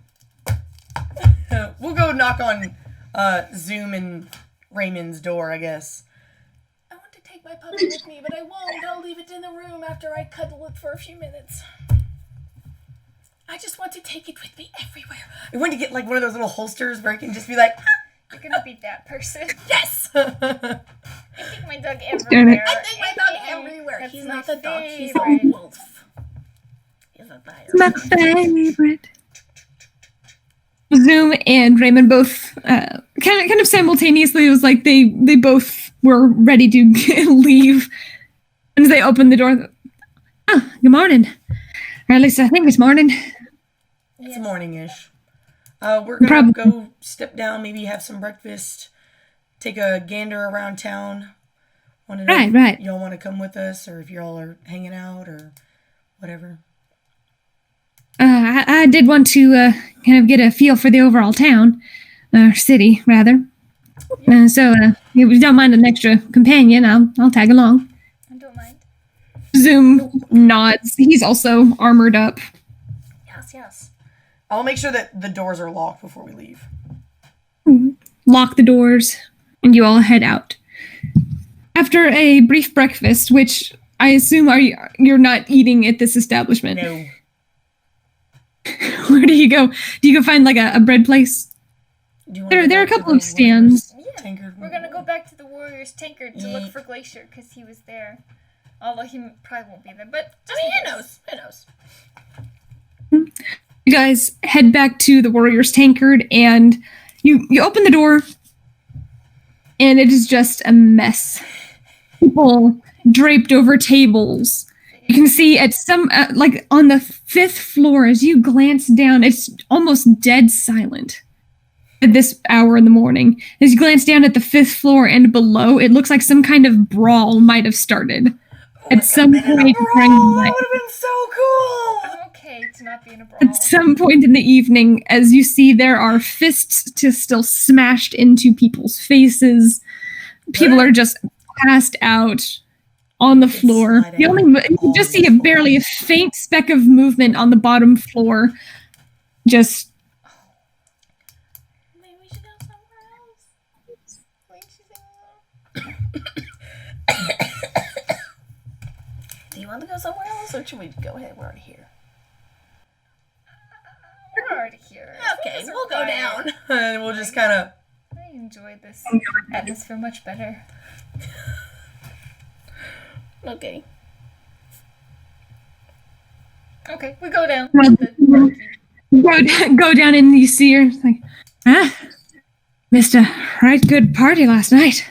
out. We'll go knock on Zoom and Raymond's door, I guess. I want to take my puppy with me, but I won't. I'll leave it in the room after I cuddle it for a few minutes. I just want to take it with me everywhere. I want to get like one of those little holsters where it can just be like, You're gonna be that person. yes! I take my dog everywhere. I take my dog everywhere. That's He's my not the dog. He's favorite. a wolf. He's a bear. My favorite. Zoom and Raymond both kind of simultaneously. It was like they both were ready to leave, and as they opened the door, oh, good morning, or at least I think it's morning. It's morning-ish. We're gonna go step down, maybe have some breakfast, take a gander around town. Wanna know if Right. y'all want to come with us, or if y'all are hanging out, or whatever. I did want to kind of get a feel for the overall town, city rather. So if you don't mind an extra companion, I'll tag along. I don't mind. Zoom nods. He's also armored up. Yes. I'll make sure that the doors are locked before we leave. Lock the doors, and you all head out. After a brief breakfast, which I assume you're not eating at this establishment. No. Where do you go? Do you go find like a bread place? Do you wanna There go are a back to couple the of stands. Yeah, Tankard? we're gonna go back to the Warrior's Tankard to look for Glacier because he was there. Although he probably won't be there, but just in case. He knows. You guys head back to the Warrior's Tankard, and you open the door, and it is just a mess. People draped over tables. You can see at some, like on the 5th floor, as you glance down, it's almost dead silent at this hour in the morning. As you glance down at the 5th floor and below, it looks like some kind of brawl might have started at some point during the night. That would have been so cool! I'm okay to not be in a brawl. At some point in the evening, as you see, there are fists still smashed into people's faces. People are just passed out on the floor. You just see barely a faint speck of movement on the bottom floor. Just Maybe we should go somewhere else. Do you want to go somewhere else, or should we go ahead? We're already here. We're already here. Okay, we'll go down. And we'll just kind of... I enjoyed this atmosphere much better. Okay. Okay, we go down. go down and you see her. It's like, missed a right good party last night.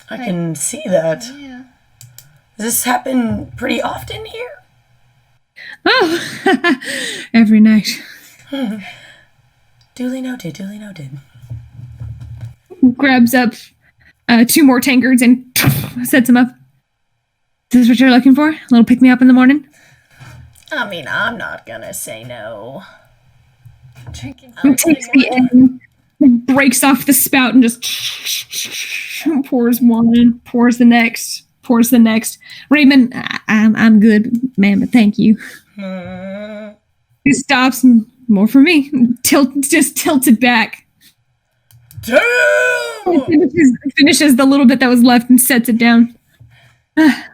I can see that. Yeah. Does this happen pretty often here? Oh, every night. Duly noted. Grabs up 2 more tankards and sets him up. Is this what you're looking for? A little pick me up in the morning? I mean, I'm not gonna say no. Drinking Takes the end, breaks off the spout, and just pours one, pours the next. Raymond, I'm good, ma'am, but thank you. He stops, and more for me. Just tilts it back. Damn! Finishes the little bit that was left and sets it down. I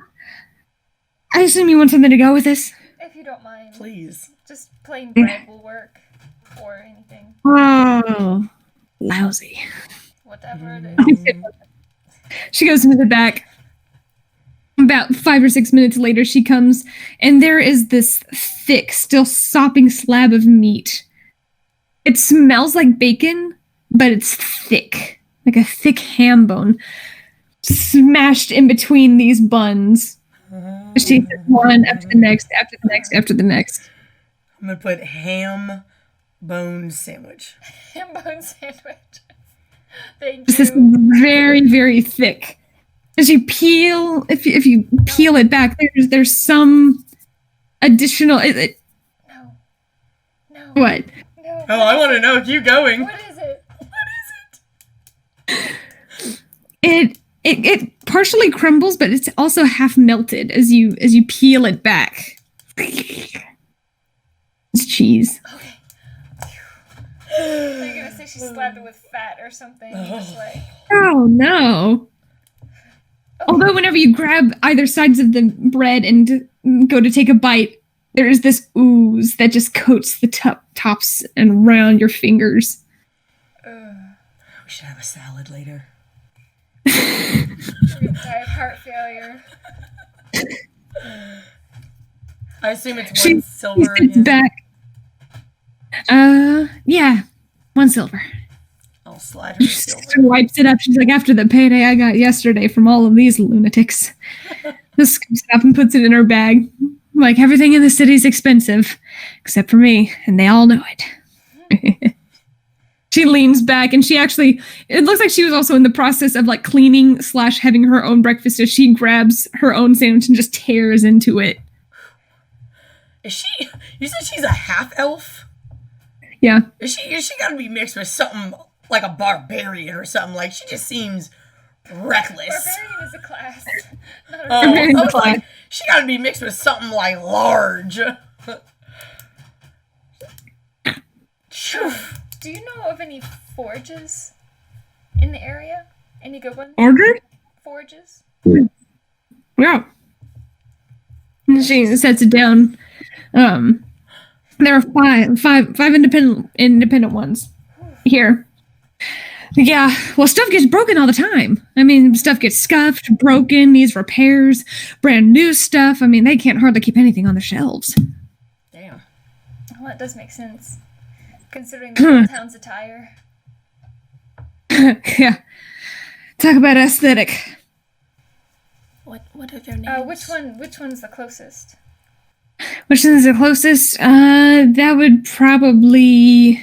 assume you want something to go with this? If you don't mind. Please. Just plain bread will work. Or anything. Oh, lousy. Whatever it is. She goes into the back. About 5 or 6 minutes later, she comes, and there is this thick, still sopping slab of meat. It smells like bacon, but it's thick, like a thick ham bone, smashed in between these buns. She says one after the next, after the next, after the next. I'm gonna put ham bone sandwich. Ham bone sandwich. Thank This is you. very, very thick. As you peel, if you peel it back, there's some additional. No. What? No. Oh, I want to know. Keep going. What is it? It partially crumbles, but it's also half melted as you peel it back. It's cheese. Okay. Are you gonna say she slapped it with fat or something? Just like. Oh no. Although whenever you grab either sides of the bread and go to take a bite, there is this ooze that just coats the tops and around your fingers. We should have a salad later. We're gonna die of heart failure. I assume it's She one silver. sits back. Yeah, 1 silver. I'll slide her She silver. wipes it up. She's like, after the payday I got yesterday from all of these lunatics. Just scoops it up and puts it in her bag. Like, everything in the city's expensive, except for me, and they all know it. She leans back, and it looks like she was also in the process of, like, cleaning / having her own breakfast as she grabs her own sandwich and just tears into it. You said she's a half elf? Yeah. Is she gotta be mixed with something like a barbarian or something? Like, she just seems reckless. Barbarian is a class. Not a I was like, she gotta be mixed with something like large. Phew. Do you know of any forges in the area? Any good ones? Order? Forges? Yeah. And she sets it down. There are five independent ones here. Yeah, well, stuff gets broken all the time. I mean, stuff gets scuffed, broken, needs repairs, brand new stuff. I mean, they can't hardly keep anything on the shelves. Damn. Well, that does make sense. Considering the whole town's attire. Yeah. Talk about aesthetic. What are their names? Which one's the closest? Which one's the closest? That would probably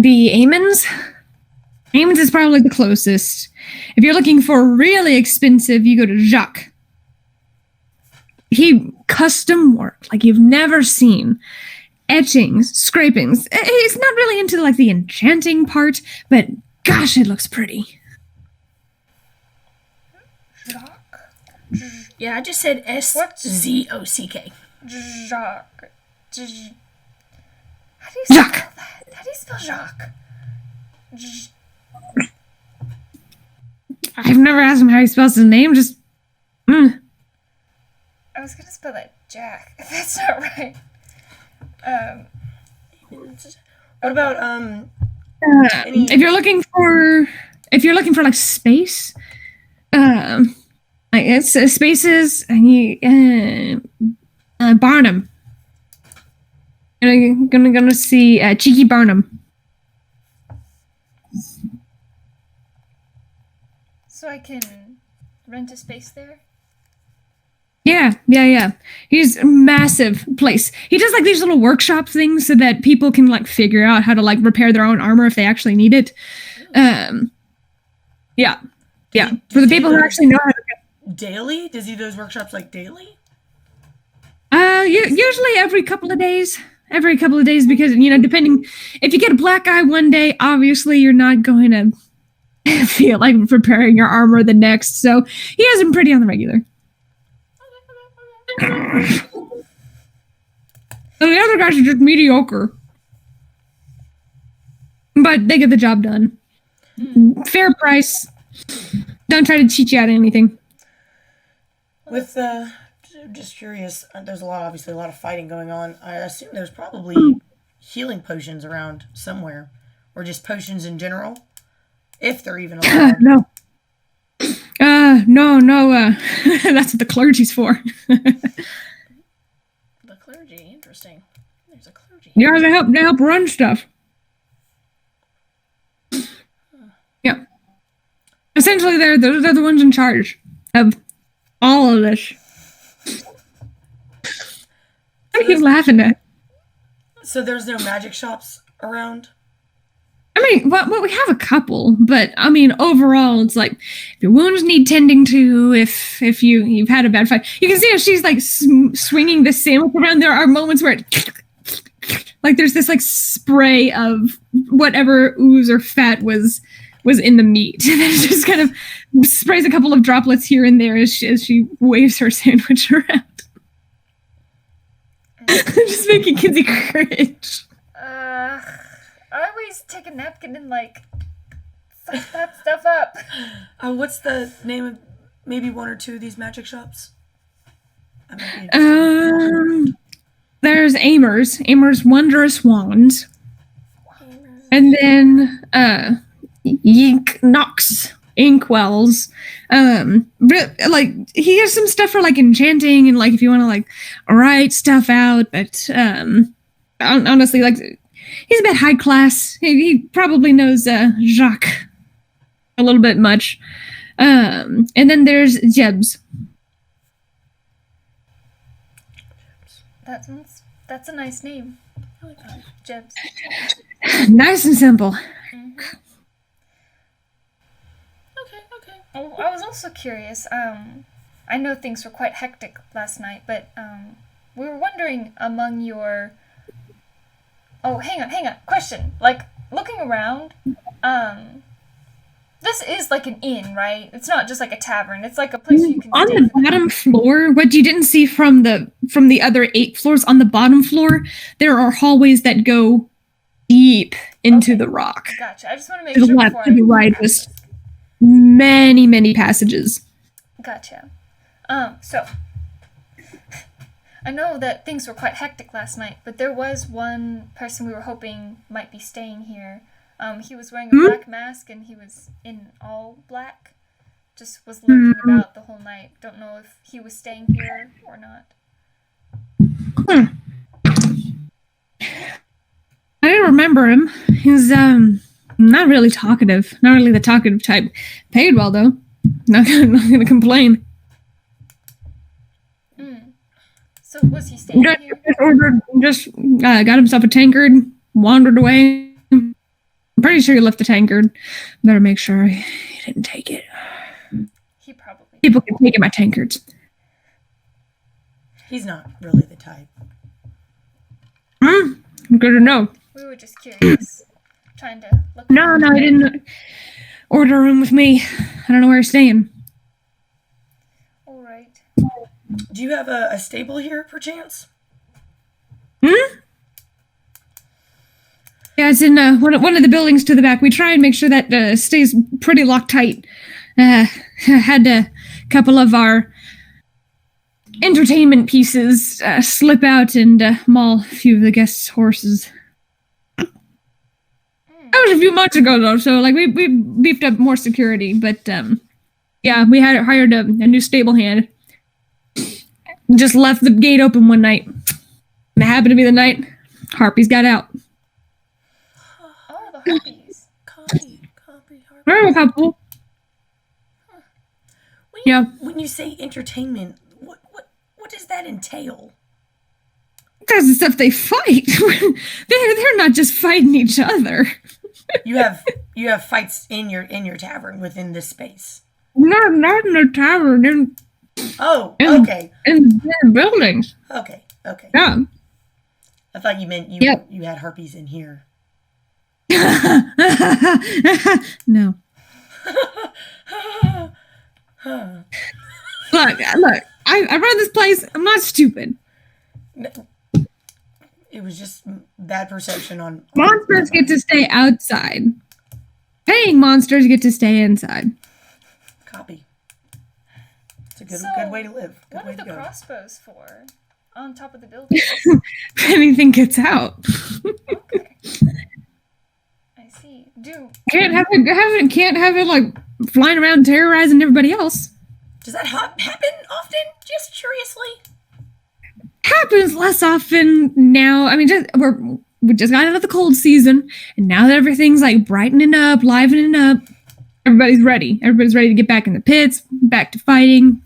be Eamon's. Eamon's is probably the closest. If you're looking for really expensive, you go to Jacques. He custom work like you've never seen. Etchings, scrapings. He's not really into like the enchanting part, but gosh, it looks pretty. Yeah, I just said SZOCK. Jacques. How do you spell Jacques. that? How do you spell Jacques? I've never asked him how he spells his name, just I was gonna spell that Jack. That's not right. What about if you're looking for like space, like it's spaces Barnum. I'm gonna see Cheeky Barnum. So I can rent a space there? Yeah. He's a massive place. He does like these little workshop things so that people can like figure out how to like repair their own armor if they actually need it. Yeah. For the people who actually know how to daily? Does he do those workshops like daily? Usually every couple of days. Every couple of days, because, depending, if you get a black eye one day, obviously you're not going to feel like preparing your armor the next. So he has them pretty on the regular. And the other guys are just mediocre. But they get the job done. Fair price. Don't try to cheat you out of anything. With, just curious, there's obviously a lot of fighting going on. I assume there's probably healing potions around somewhere. Or just potions in general. If they're even allowed. No. No. That's what the clergy's for. The clergy, interesting. There's a clergy. Yeah, they help run stuff. Yeah. Essentially, they're the ones in charge of all of this. What are you laughing at? So there's no magic shops around? I mean, well, we have a couple, but I mean, overall, it's like if your wounds need tending to, if you've had a bad fight, you can see how she's like swinging the sandwich around. There are moments where like there's this like spray of whatever ooze or fat was in the meat, and then it just kind of sprays a couple of droplets here and there as she waves her sandwich around. Just making Kinsey cringe. I always take a napkin and suck that stuff up. What's the name of maybe one or two of these magic shops? There's Amer's Wondrous Wands, and then Yink Nox Inkwells. He has some stuff for enchanting and if you want to write stuff out, but honestly, he's a bit high class. He probably knows Jacques a little bit much. And then there's Jebs. That's a nice name. I like that. Jebs. Nice and simple. Mm-hmm. Okay. Oh, I was also curious. I know things were quite hectic last night, but we were wondering among your... Oh, hang on. Question. Looking around, this is an inn, right? It's not just a tavern. It's a place you can on stay the bottom floor. What you didn't see from the other 8 floors, on the bottom floor, there are hallways that go deep into the rock. Gotcha. I just want to make To the sure left, before to the right was many passages. Gotcha. So I know that things were quite hectic last night, but there was one person we were hoping might be staying here. He was wearing a black mask and he was in all black. Just was lurking about the whole night. Don't know if he was staying here or not. I didn't remember him. He's not really talkative. Not really the talkative type. Paid well though. Not gonna complain. So was he staying here? Got himself a tankard, wandered away. I'm pretty sure he left the tankard. Better make sure he didn't take it. He probably did. People can take it, my tankards. He's not really the type. Good to know. We were just curious. Trying to look. No, I didn't order a room with me. I don't know where he's staying. All right. Do you have a stable here, perchance? Yeah, it's in one of the buildings to the back. We try and make sure that stays pretty Loctite. Had a couple of our entertainment pieces slip out and maul a few of the guests' horses. That was a few months ago, though, so we beefed up more security. But yeah, we had hired a new stable hand. Just left the gate open one night. And it happened to be the night harpies got out. Oh, the harpies. Copy, harpy. We're a couple. When you say entertainment, what does that entail? That's the stuff they fight. They're not just fighting each other. You have fights in your tavern within this space. Not in the tavern. Oh, okay. In the buildings. Okay. Yeah. I thought you meant you had harpies in here. No. Look. I run this place. I'm not stupid. It was just bad perception on Monsters get to stay outside. Paying monsters get to stay inside. Copy. It's a good way to live. Good what way are to the go. crossbows for? On top of the building? If anything gets out. Okay. I see. Can't have it like flying around terrorizing everybody else. Does that happen often? Just curiously. Happens less often now. I mean, we just got out of the cold season, and now that everything's like brightening up, livening up, everybody's ready. Everybody's ready to get back in the pits, back to fighting.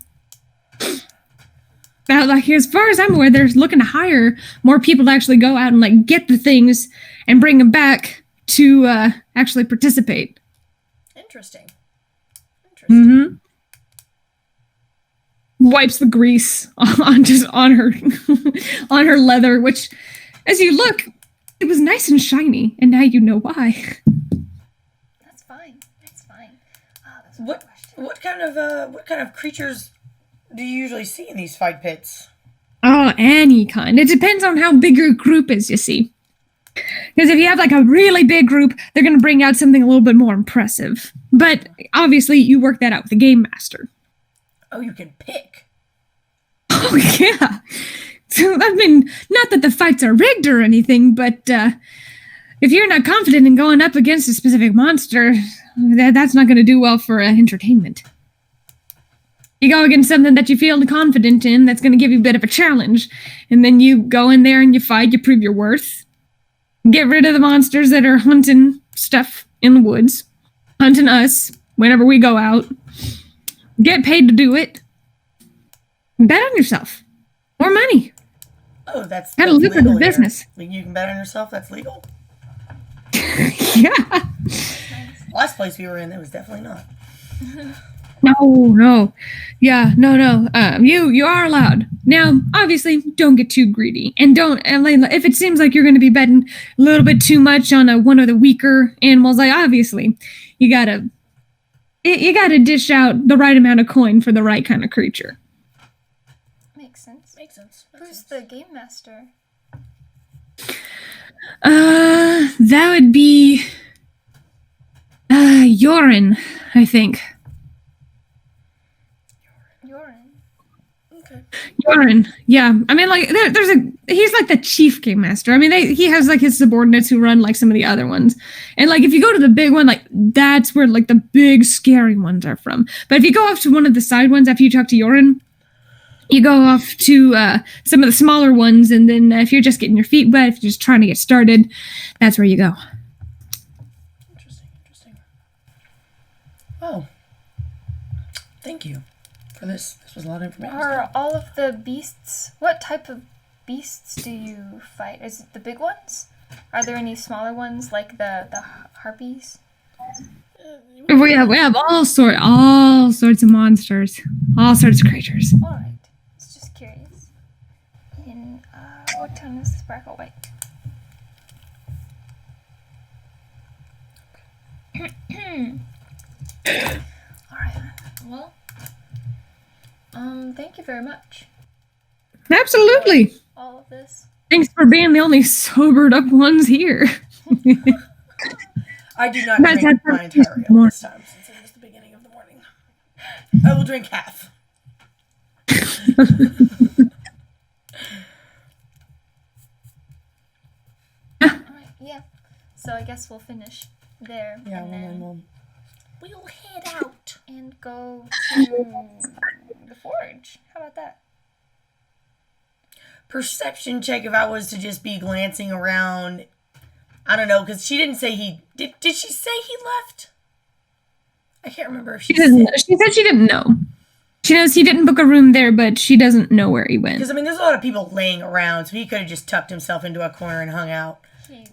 Now, like, as far as I'm aware, they're looking to hire more people to actually go out and like get the things and bring them back to actually participate. Interesting. Mm-hmm. Wipes the grease on her on her leather, which, as you look, it was nice and shiny, and now you know why. That's fine. That's What kind of creatures do you usually see in these fight pits? Oh, any kind. It depends on how big your group is, you see. Because if you have like a really big group, they're going to bring out something a little bit more impressive. But obviously, you work that out with the game master. Oh, you can pick. Oh, yeah. So, I mean, not that the fights are rigged or anything, but if you're not confident in going up against a specific monster, that's not going to do well for entertainment. You go against something that you feel confident in, that's going to give you a bit of a challenge, and then you go in there and you fight, you prove your worth, get rid of the monsters that are hunting stuff in the woods, hunting us whenever we go out, get paid to do it, bet on yourself. More money. Oh, that's Had a lucrative business. You can bet on yourself. That's legal. Yeah. Last place we were in, that was definitely not. No. Yeah, no. You are allowed. Now, obviously, don't get too greedy, and if it seems like you're going to be betting a little bit too much on one of the weaker animals, like obviously, you gotta dish out the right amount of coin for the right kind of creature. Makes sense. Who's the game master? That would be Yorin, I think. Okay. Yorin, yeah. I mean, like, he's like the chief game master. I mean, he has like his subordinates who run like some of the other ones. And like, if you go to the big one, like, that's where like the big scary ones are from. But if you go off to one of the side ones after you talk to Yorin, you go off to some of the smaller ones, and then if you're just getting your feet wet, if you're just trying to get started, that's where you go. Interesting. Oh. Thank you for this. This was a lot of information. Are all of the beasts... What type of beasts do you fight? Is it the big ones? Are there any smaller ones, like the harpies? We have all sorts of monsters. All sorts of creatures. Alright. I was just curious. In, what town is this Brackle? Wait. Alright. Well... thank you very much. Absolutely. All of this. Thanks for being the only sobered up ones here. I do not drink my entire ale this time, since it is the beginning of the morning. I will drink half. Alright, yeah. So I guess we'll finish there. Yeah, and then We'll head out. and go to the forge. How about that? Perception check if I was to just be glancing around. I don't know, because she didn't say he... Did she say he left? I can't remember if she said. She said she didn't know. She knows he didn't book a room there, but she doesn't know where he went. Because, I mean, there's a lot of people laying around, so he could have just tucked himself into a corner and hung out. He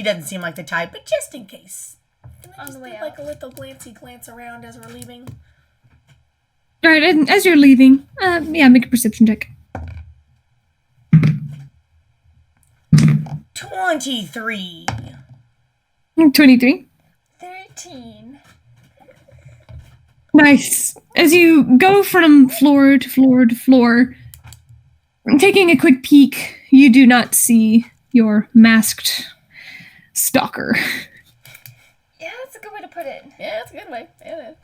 doesn't seem like the type, but just in case Can I On just the way do out. like a little glance around as we're leaving? All right, and as you're leaving, yeah, make a perception check. 23. 23. 13. Nice. As you go from floor to floor to floor, taking a quick peek, you do not see your masked stalker. Yeah, that's a good way to put it. Yeah, that's a good way. Yeah.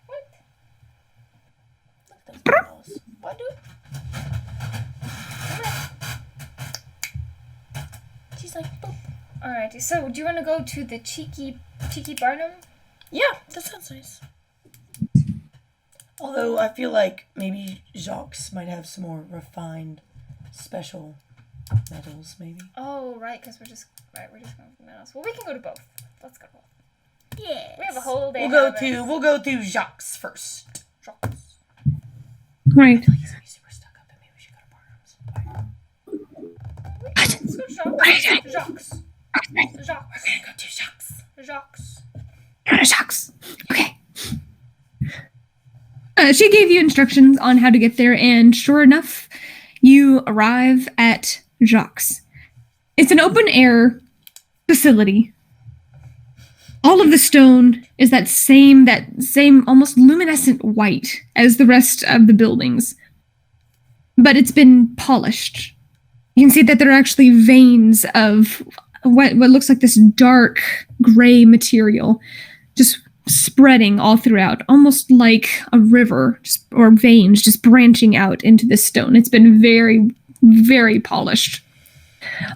What? Look at those balls. What, dude? She's like, boop. Alrighty, so do you want to go to the Cheeky Barnum? Yeah, that sounds nice. Although I feel like maybe Jacques might have some more refined, special metals, maybe. Oh, right, because we're just going for metals. Well, we can go to both. Let's go to both. Yeah. We have a whole day. We'll go to Jacques first. Right. He's gonna be super stuck up, and maybe we should go to Barnum's. Let's go to Jacques. We're gonna go to Jacques. Shucks. Okay. She gave you instructions on how to get there, and sure enough, you arrive at Jacques. It's an open-air facility. All of the stone is that same almost luminescent white as the rest of the buildings. But it's been polished. You can see that there are actually veins of what looks like this dark gray material just spreading all throughout, almost like a river or veins just branching out into this stone. It's been very, very polished.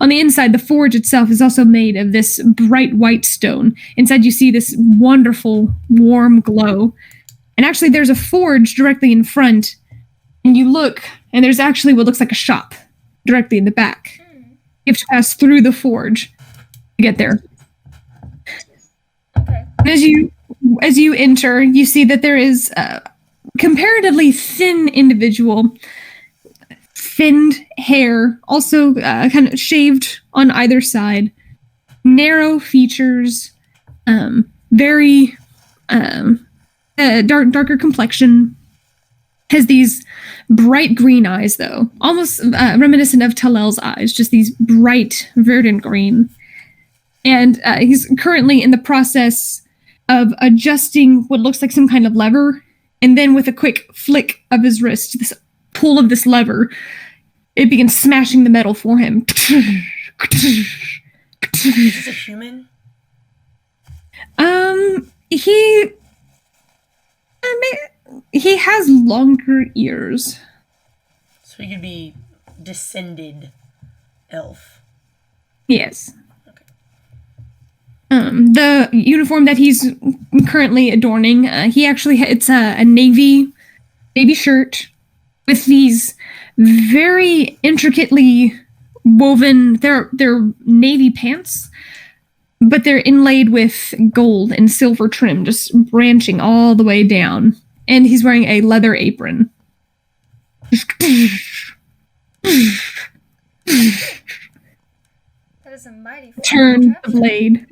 On the inside, the forge itself is also made of this bright white stone. Inside, you see this wonderful, warm glow. And actually, there's a forge directly in front. And you look, and there's actually what looks like a shop directly in the back. You have to pass through the forge to get there. Okay. And as you enter, you see that there is a comparatively thin individual, thinned hair, also kind of shaved on either side, narrow features, very darker complexion, has these bright green eyes, though, almost reminiscent of Talel's eyes, just these bright verdant green. And he's currently in the process of adjusting what looks like some kind of lever, and then with a quick flick of his wrist, this pull of this lever, it begins smashing the metal for him. Is this a human? He has longer ears. So he could be descended elf. Yes. The uniform that he's currently adorning, it's a navy shirt with these very intricately woven, they're navy pants, but they're inlaid with gold and silver trim, just branching all the way down. And he's wearing a leather apron. That is a mighty Turn the blade.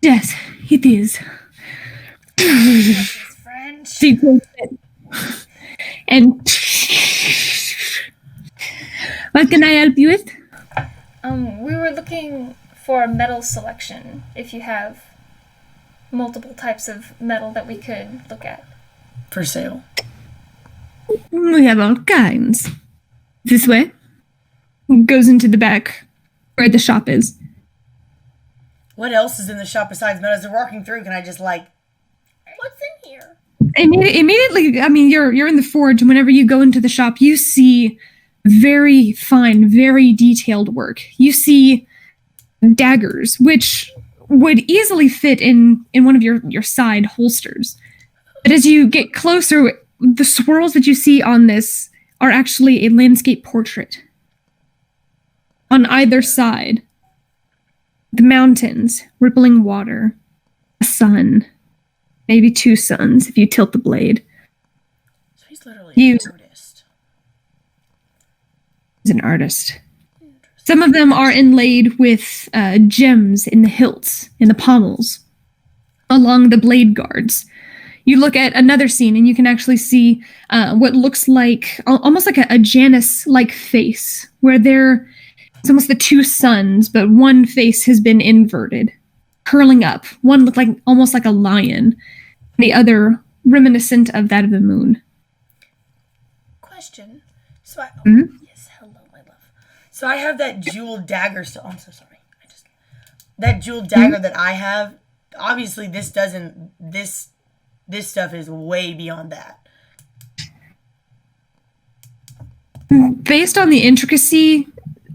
Yes, it is. French. She takes it. And what can I help you with? We were looking for a metal selection, if you have multiple types of metal that we could look at. For sale. We have all kinds. This way. Goes into the back where the shop is. What else is in the shop besides metal? As they're walking through, can I just what's in here? Immediately, I mean, you're in the forge, and whenever you go into the shop, you see very fine, very detailed work. You see daggers, which would easily fit in one of your side holsters. But as you get closer, the swirls that you see on this are actually a landscape portrait. On either side, the mountains, rippling water, a sun, maybe two suns if you tilt the blade. So he's literally an artist. He's an artist. Some of them are inlaid with gems in the hilts, in the pommels, along the blade guards. You look at another scene and you can actually see what looks like almost like a Janus-like face, where it's almost the two suns, but one face has been inverted, curling up. One looked like almost like a lion, the other reminiscent of that of the moon. Question. So yes, hello, my love. So I have that jeweled dagger still. I'm so sorry. That jeweled dagger that I have. Obviously, this doesn't. This stuff is way beyond that. Based on the intricacy,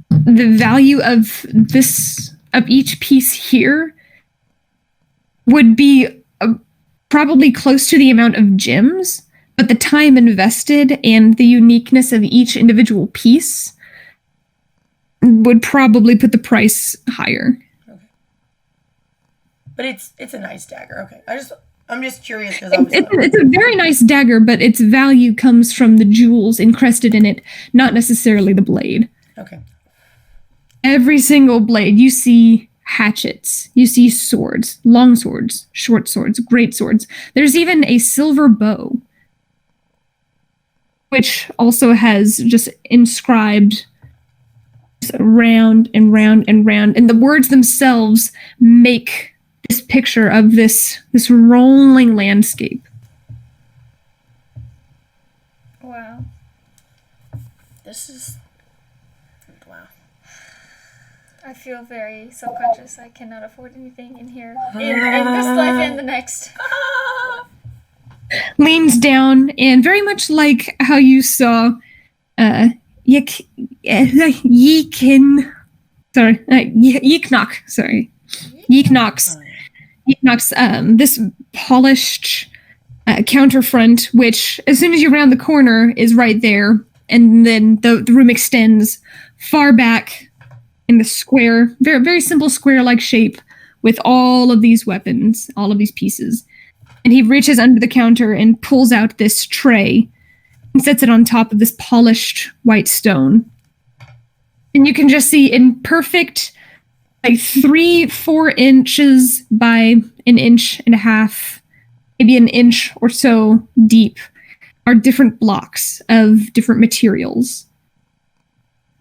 the value of each piece here would be probably close to the amount of gems, but the time invested and the uniqueness of each individual piece would probably put the price higher. Okay. But it's a nice dagger. Okay. I'm just curious because it's a very nice dagger, but its value comes from the jewels encrusted in it, not necessarily the blade. Okay. Every single blade, you see hatchets, you see swords, long swords, short swords, great swords. There's even a silver bow, which also has just inscribed round and round and round, and the words themselves make this picture of this rolling landscape. Wow. This is... Wow. I feel very self-conscious. I cannot afford anything in here. In this life and the next. Leans down, and very much like how you saw Yeeknox, this polished counterfront, which as soon as you round the corner is right there, and then the room extends far back in the square, very, very simple square-like shape with all of these weapons, all of these pieces. And he reaches under the counter and pulls out this tray and sets it on top of this polished white stone. And you can just see in perfect, like 3-4 inches by an inch and a half, maybe an inch or so deep, are different blocks of different materials,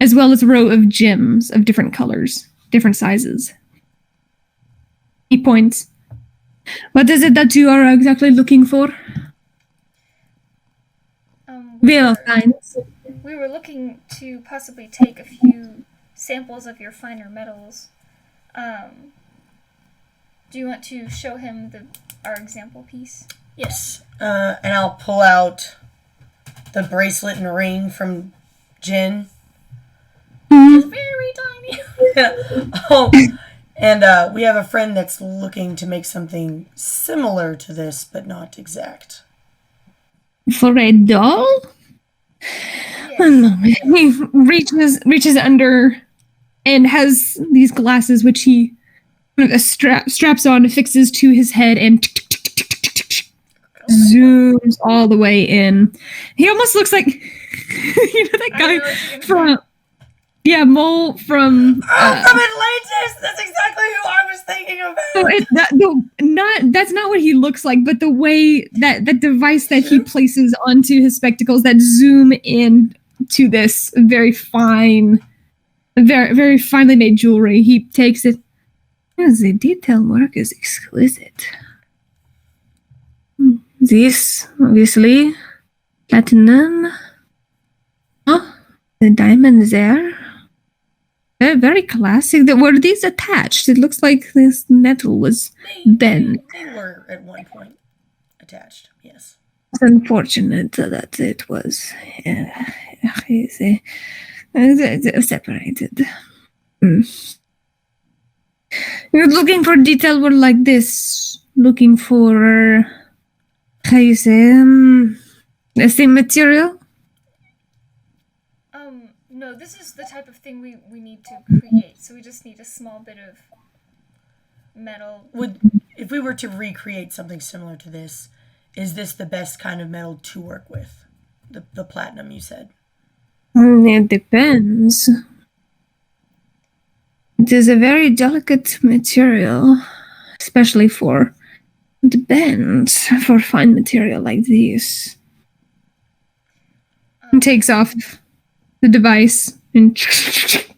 as well as a row of gems of different colors, different sizes. He points. What is it that you are exactly looking for? We were looking to possibly take a few samples of your finer metals. Do you want to show him our example piece? Yes. And I'll pull out the bracelet and ring from Jin. It's very tiny. Oh, and we have a friend that's looking to make something similar to this, but not exact. For a doll? Yes. He reaches under and has these glasses, which he straps on, fixes to his head, and zooms all the way in. He almost looks like that guy from Mole from from Atlantis. That's exactly who I was thinking about. So that's not what he looks like, but the way that device that he places onto his spectacles that zoom in to this very fine, very, very finely made jewelry. He takes it. The detail work is exquisite. This, obviously, platinum. Oh, the diamonds there. They're very classic. Were these attached? It looks like this metal was bent. They were at one point attached, yes. It's unfortunate that it was separated. You're looking for detail work like this. Looking for, how you say, the same material? No, this is the type of thing we need to create, so we just need a small bit of metal. If we were to recreate something similar to this, is this the best kind of metal to work with? The platinum, you said? It depends. It is a very delicate material, especially for the bends, for fine material like this. And takes off the device and sets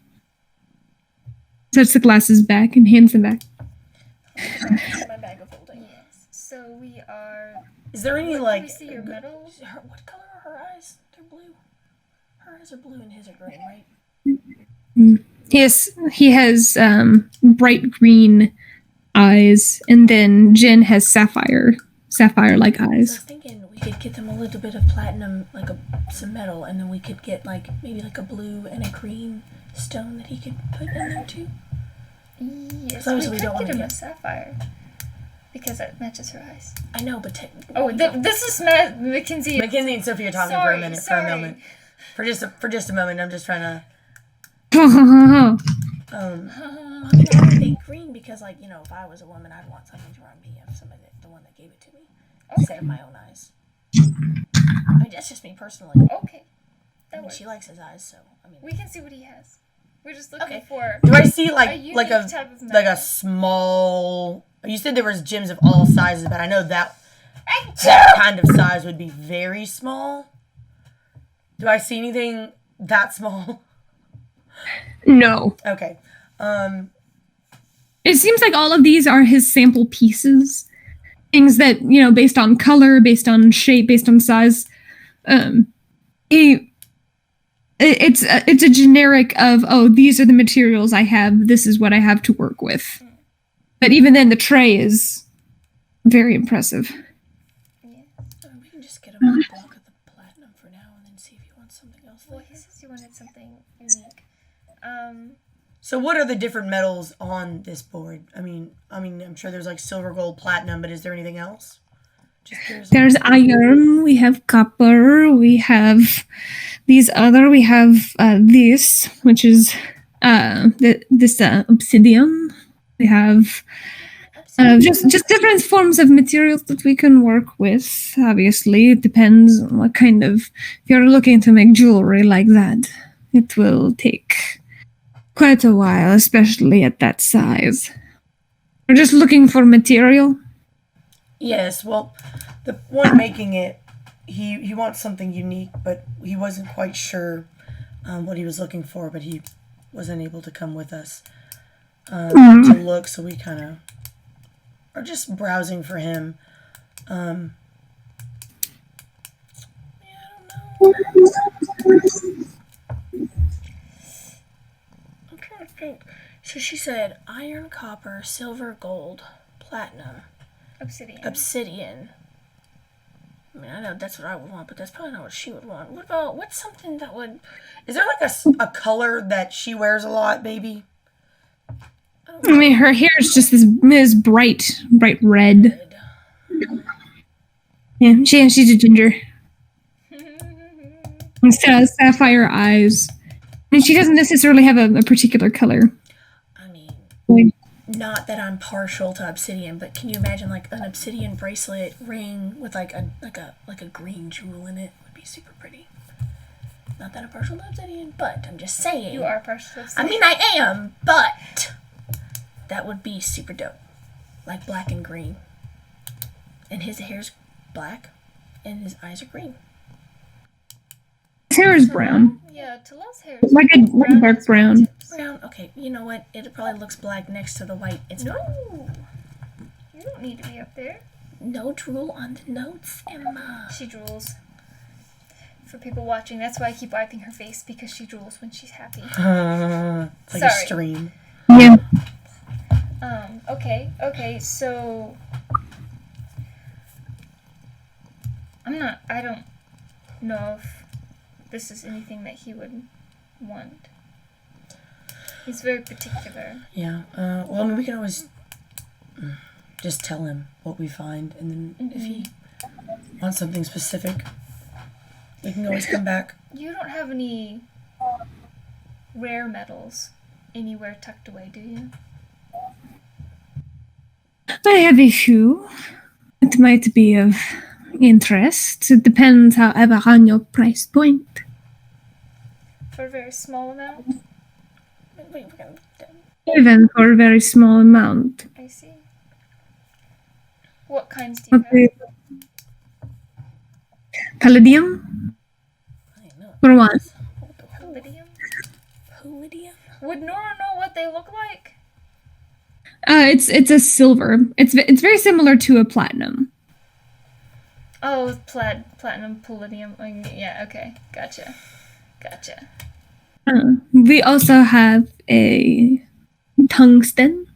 the glasses back and hands them back. My bag of holding. Yes. So we are. Is there any Can like? we see your medal? What color are her eyes? They're blue. Her eyes are blue and his are green, right? Yes, he has bright green eyes, and then Jen has sapphire-like I was eyes. thinking we could get them a little bit of platinum, like some metal, and then we could get like maybe like a blue and a green stone that he could put in there too. Yes, Obviously we we could don't wanna get him a get- sapphire. Because that matches her eyes. I know, but This is Mackenzie. Mackenzie and Sophie are talking for a minute, for a moment, for just a moment. I'm just trying to. I mean, I would think green because, like, you know, if I was a woman, I'd want something to remind me of somebody the one that gave it to me instead of my own eyes. I mean, that's just me personally. Okay. I That mean, works. she likes his eyes, so I mean. We can see what he has. We're just looking Okay. for. Do I see a like unique type of like a metal. small? You said there was gems of all sizes, but I know that kind of size would be very small. Do I see anything that small? No. Okay. It seems like all of these are his sample pieces. Things that, you know, based on color, based on shape, based on size. It's a generic of, oh, these are the materials I have, this is what I have to work with. But even then, the tray is very impressive. I mean, we can just get him a block of the platinum for now, and then see if he wants something else. Well, he says you wanted something unique. So what are the different metals on this board? I mean, I'm sure there's like silver, gold, platinum, but is there anything else? Just curious. There's iron, we have copper, we have these other, we have this, which is this obsidian. We have just different forms of materials that we can work with. Obviously, it depends on what kind of. If you're looking to make jewelry like that, it will take quite a while, especially at that size. We're just looking for material. Yes, well, the one making it, he wants something unique, but he wasn't quite sure what he was looking for, but he wasn't able to come with us to look, so we kind of are just browsing for him. Yeah, I don't know. I'm trying to think. So she said iron, copper, silver, gold, platinum, Obsidian. obsidian. I mean, I know that's what I would want, but that's probably not what she would want. What's something that would... Is there like a color that she wears a lot, baby? I mean, her hair is just this bright red. Yeah, she's a ginger. Instead of sapphire eyes. And she doesn't necessarily have a particular color. I mean, Like, not that I'm partial to obsidian, but can you imagine like an obsidian bracelet ring with like a green jewel in it? Would be super pretty. Not that I'm partial to obsidian, but I'm just saying. You are partial to I mean, I am, but that would be super dope. Like black and green. And his hair's black, and his eyes are green. his hair is brown. Yeah, Talal's hair is Like a dark brown. Brown. Okay, you know what? It probably looks black next to the white. It's fine. No. You don't need to be up there. No drool on the notes, Emma. She drools. For people watching, that's why I keep wiping her face, because she drools when she's happy. It's like a Sorry. stream. Yeah. Okay, so I don't know if this is anything that he would want. He's very particular. Yeah. Well, I mean, we can always just tell him what we find, and then if he wants something specific, we can always come back. You don't have any rare metals anywhere tucked away, do you? I have a few. It might be of interest. It depends, however, on your price point. For a very small amount? Even for a very small amount. I see. What kinds do you Okay. have? Palladium? I know. For what? Palladium? Palladium? Would Nora know what they look like? It's a silver. It's very similar to a platinum. Oh, platinum, palladium. Yeah, okay. Gotcha. We also have a tungsten.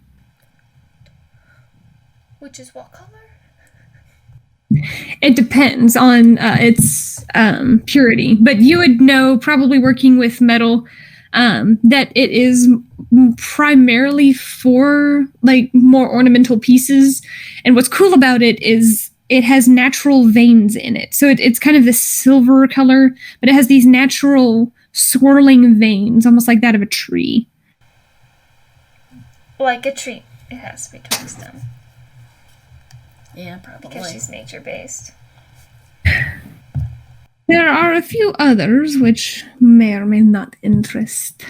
Which is what color? It depends on its purity, but you would know, probably working with metal, that it is primarily for like more ornamental pieces. And what's cool about it is it has natural veins in it. So it's kind of this silver color, but it has these natural swirling veins, almost like that of a tree. Like a tree. It has to be tungsten. Yeah, probably. Because she's nature-based. There are a few others which may or may not interest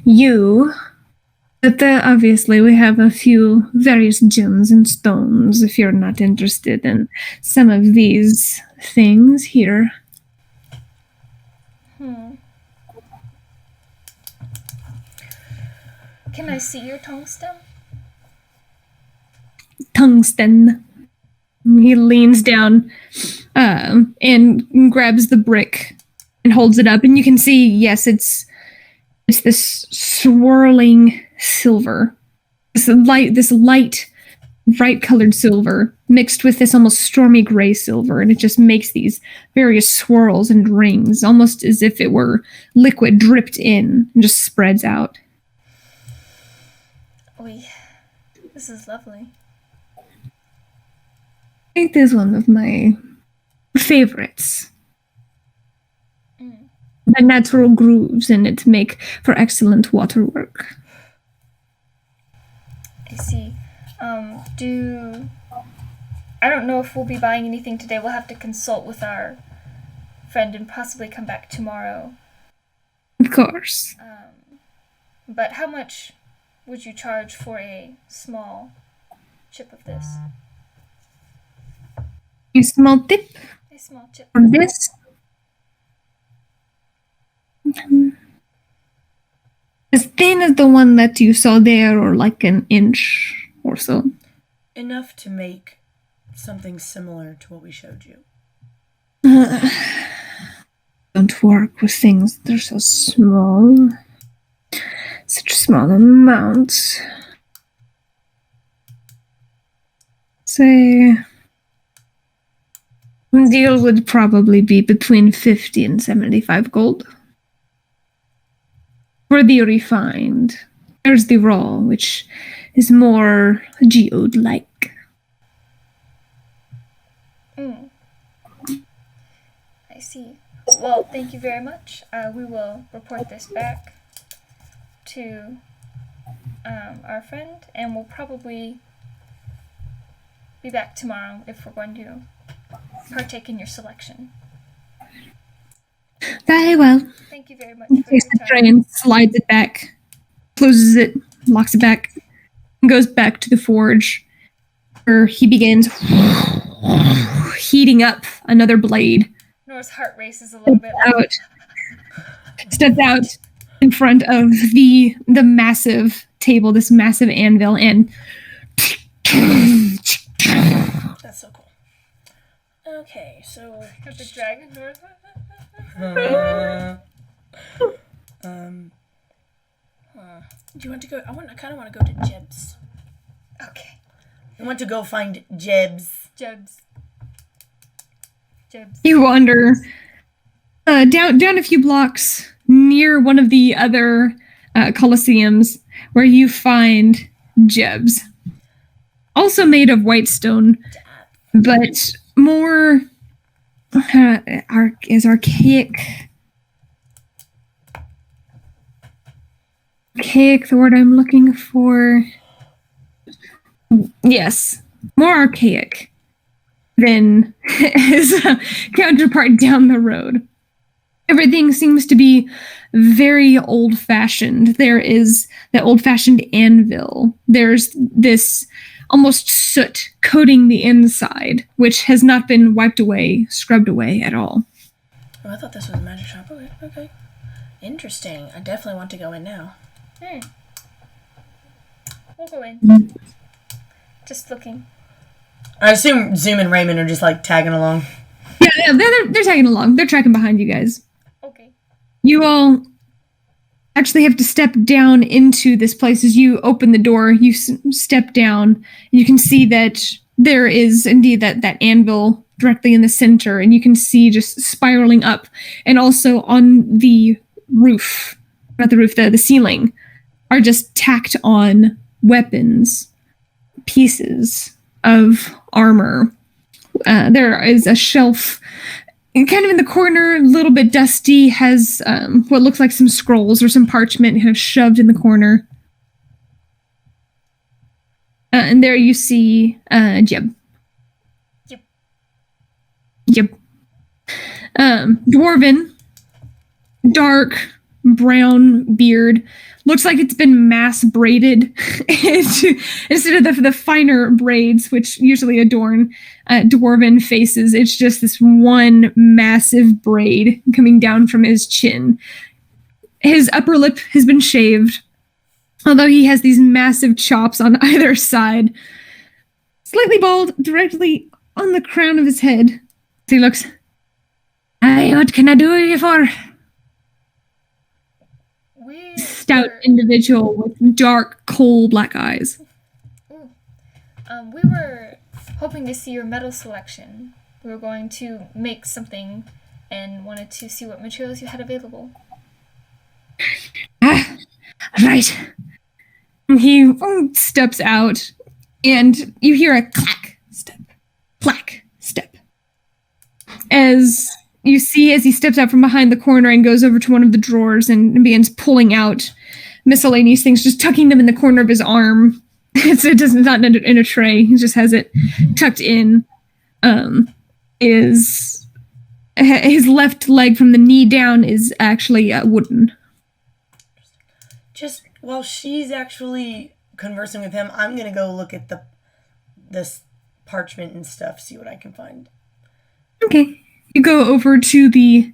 you. But obviously we have a few various gems and stones if you're not interested in some of these things here. Can I see your tungsten? Tungsten. He leans down and grabs the brick and holds it up, and you can see, yes, it's this swirling silver, this light, bright-colored silver mixed with this almost stormy gray silver, and it just makes these various swirls and rings, almost as if it were liquid dripped in and just spreads out. Oy. This is lovely. It is one of my favorites. The natural grooves in it make for excellent waterwork. I see. I don't know if we'll be buying anything today. We'll have to consult with our friend and possibly come back tomorrow. Of course. But how much would you charge for a small chip of this? A small tip A small chip. for this. As thin as the one that you saw there, or like an inch or so. Enough to make something similar to what we showed you. Don't work with things that are so small. Such small amounts. Say, the deal would probably be between 50 and 75 gold. For the refined. There's the raw, which is more geode-like. I see. Well, thank you very much. We will report this back to our friend, and we'll probably be back tomorrow if we're going to partake in your selection. Very well. Thank you very much He for takes the your tray time. and slides it back, closes it, locks it back, and goes back to the forge, where he begins heating up another blade. Nora's heart races a little bit. Steps out in front of the massive table, this massive anvil, and That's so cool. Okay, so With the dragon Nora. do you want to go? I kind of want to go to Jeb's. Okay. I want to go find Jebs. Jebs. you wander down a few blocks near one of the other colosseums, where you find Jebs, also made of white stone, but more is archaic. Archaic, the word I'm looking for. Yes, more archaic than his counterpart down the road. Everything seems to be very old-fashioned. There is the old-fashioned anvil. There's this almost soot coating the inside, which has not been wiped away, scrubbed away at all. Oh, I thought this was a magic shop. Okay. Interesting. I definitely want to go in now. We'll go in. Just looking. I assume Zoom and Raymond are just like tagging along. Yeah, they're tagging along. They're tracking behind you guys. Okay. You all actually have to step down into this place. As you open the door, you step down, and you can see that there is indeed that anvil directly in the center, and you can see just spiraling up, and also on the roof, not the roof, the ceiling, are just tacked on weapons, pieces of armor. There is a shelf kind of in the corner, a little bit dusty, has what looks like some scrolls or some parchment kind of shoved in the corner. And there you see Jeb. Yep. Dwarven, dark brown beard. Looks like it's been mass braided instead of the finer braids, which usually adorn dwarven faces. It's just this one massive braid coming down from his chin. His upper lip has been shaved, although he has these massive chops on either side. Slightly bald, directly on the crown of his head. He looks, "Hey, what can I do you for?" Stout individual with dark, coal black eyes. We were hoping to see your metal selection. We were going to make something and wanted to see what materials you had available. Right. He steps out, and you hear a clack step. As you see, as he steps out from behind the corner and goes over to one of the drawers and begins pulling out miscellaneous things, just tucking them in the corner of his arm. It's not in a tray. He just has it tucked in. Is his left leg from the knee down is actually wooden. Just while she's actually conversing with him, I'm gonna go look at this parchment and stuff, see what I can find. Okay. You go over to the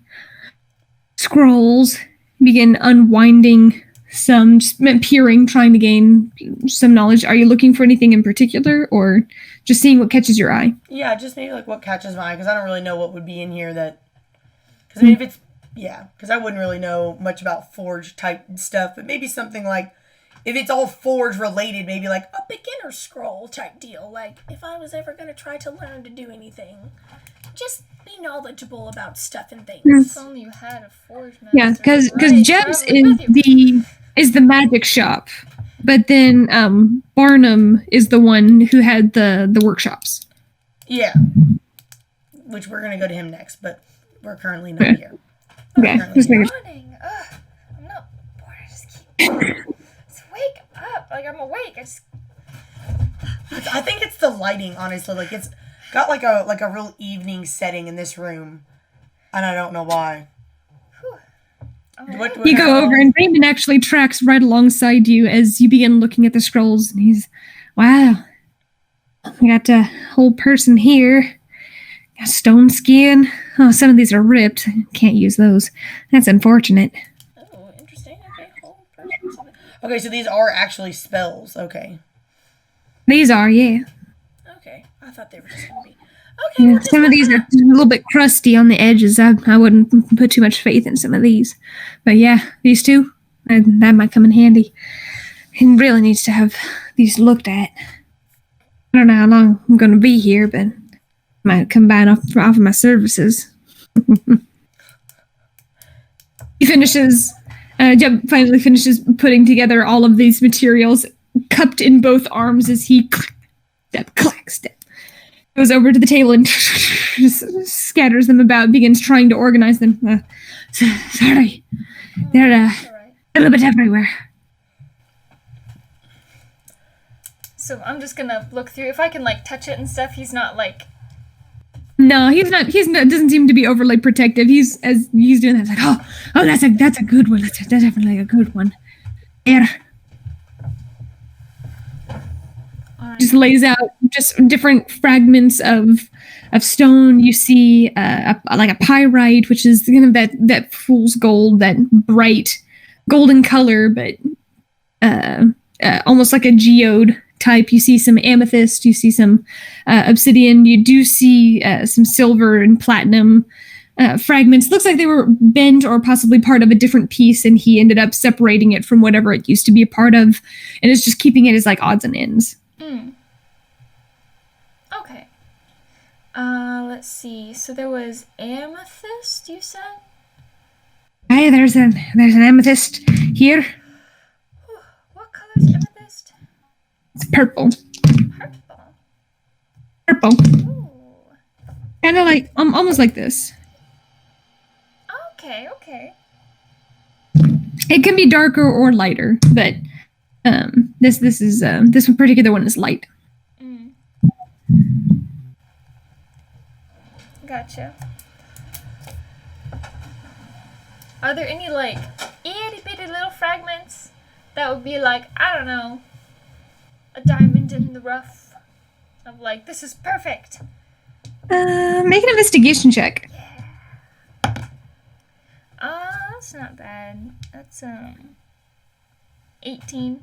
scrolls, begin unwinding some, just peering, trying to gain some knowledge. Are you looking for anything in particular, or just seeing what catches your eye? Yeah, just maybe like what catches my eye, because I don't really know what would be in here that... Because I mean, if it's... Yeah, because I wouldn't really know much about forge type stuff, but maybe something like... If it's all forge related, maybe like a beginner scroll type deal. Like, if I was ever going to try to learn to do anything, just be knowledgeable about stuff and things. If only you had a forge master. Yeah, because Jeb's is the magic shop, but then Barnum is the one who had the workshops. Yeah. Which we're going to go to him next, but we're currently not here. Okay. Morning. I'm not bored. I just keep... Just wake up. Like, I'm awake. I think it's the lighting, honestly. Like, it's got like a real evening setting in this room, and I don't know why. You go over, and Raymond actually tracks right alongside you as you begin looking at the scrolls, and he's, "Wow, we got a whole person here. Got stone skin. Oh, some of these are ripped. Can't use those. That's unfortunate." Oh, interesting. Okay, whole person. Okay, so these are actually spells. Okay. These are, yeah. Okay, I thought they were just going to be... Okay, Yeah, some of these are a little bit crusty on the edges. I wouldn't put too much faith in some of these. But yeah, these two, that might come in handy. He really needs to have these looked at. I don't know how long I'm going to be here, but might combine off of my services. He finishes, Jeb finally finishes putting together all of these materials, cupped in both arms as he clack, step. Goes over to the table and just scatters them about, begins trying to organize them. Sorry. They're a little bit everywhere. So I'm just gonna look through. If I can, like, touch it and stuff, he's not, like, No, he's not. He's not. Doesn't seem to be overly protective. He's doing that. It's like, oh, that's a good one. That's definitely a good one. There. Alright. Just lays out just different fragments of stone. You see like a pyrite, which is kind of that fool's gold, that bright golden color, but almost like a geode type. You see some amethyst. You see some obsidian. You do see some silver and platinum fragments. Looks like they were bent or possibly part of a different piece, and he ended up separating it from whatever it used to be a part of, and is just keeping it as like odds and ends. Okay. Let's see. So there was amethyst, you said? Hey, there's an amethyst here. What color is amethyst? It's purple. Purple. Purple. Ooh. Kind of like almost like this. Okay, okay. It can be darker or lighter, but this particular one is light. Gotcha. Are there any like itty bitty little fragments that would be like, I don't know, a diamond in the rough of like, this is perfect? Make an investigation check. That's not bad. That's 18.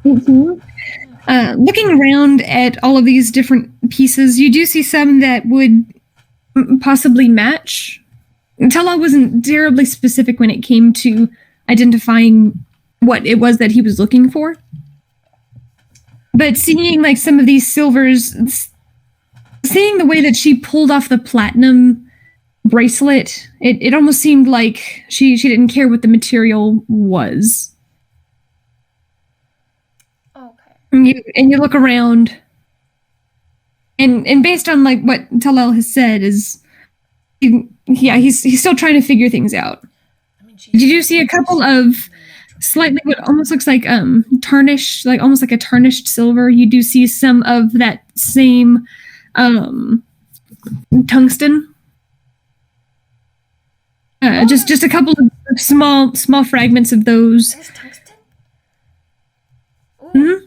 Looking around at all of these different pieces, you do see some that would possibly match. Tala wasn't terribly specific when it came to identifying what it was that he was looking for. But seeing like some of these silvers, seeing the way that she pulled off the platinum bracelet, it almost seemed like she didn't care what the material was. Okay. And you look around, and based on like what Talal has said is, he's still trying to figure things out. Did you see a couple of slightly what almost looks like tarnished, like almost like a tarnished silver? You do see some of that same tungsten. Just a couple of small fragments of those. There's tungsten? Ooh. Mm-hmm.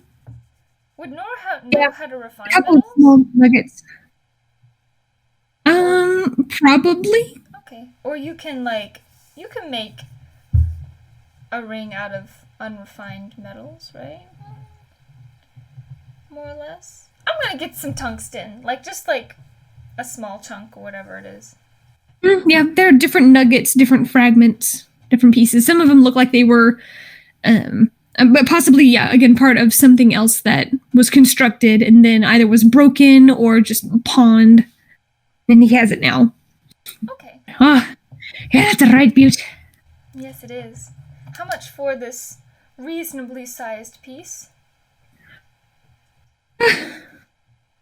Would Nora know how to refine A couple of metals? small nuggets. Probably. Okay. Or you can make a ring out of unrefined metals, right? More or less. I'm gonna get some tungsten, just like a small chunk or whatever it is. Yeah, there are different nuggets, different fragments, different pieces. Some of them look like they were, but possibly, yeah, again, part of something else that was constructed and then either was broken or just pawned. And he has it now. Okay. Ah, yeah, that's a right beaut. Yes, it is. How much for this reasonably sized piece?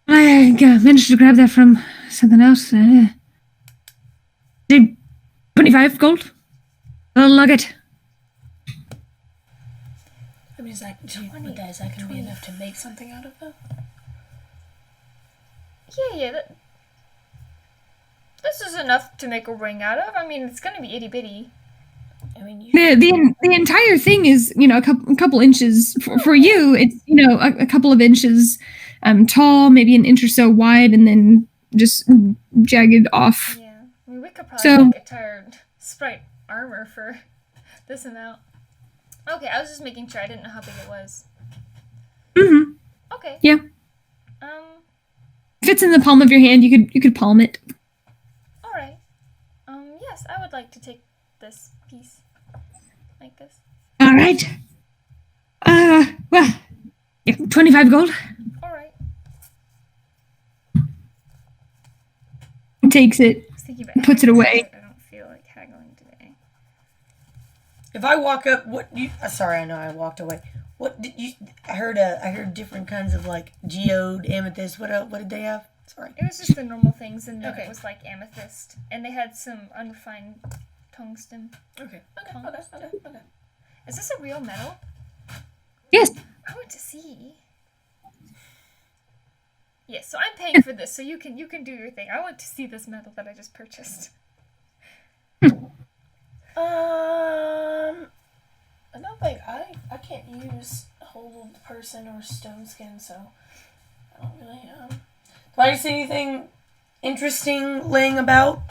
I managed to grab that from something else. 25 gold. A little nugget. I mean, is that going to be enough to make something out of that? Yeah. This is enough to make a ring out of. I mean, it's gonna be itty bitty. I mean, the entire thing is, a couple inches for you. It's a couple of inches tall, maybe an inch or so wide, and then just jagged off. Yeah, I mean, we could probably make a tired sprite armor for this amount. Okay, I was just making sure. I didn't know how big it was. Mm-hmm. Okay. Yeah. Fits in the palm of your hand. You could palm it. All right. Yes, I would like to take this piece like this. All right. Well, yeah, 25 gold. All right. Takes it, puts it away. I don't feel like haggling today. If I walk up, sorry, I know I walked away. What did you? I heard different kinds of like geode, amethyst. What did they have? Sorry. It was just the normal things, and then it was like amethyst, and they had some unrefined tungsten. Okay. Is this a real metal? Yes. I want to see. Yes, so I'm paying for this, so you can do your thing. I want to see this medal that I just purchased. I don't think I can't use hold person or stone skin, so I don't really Do I see anything interesting laying about?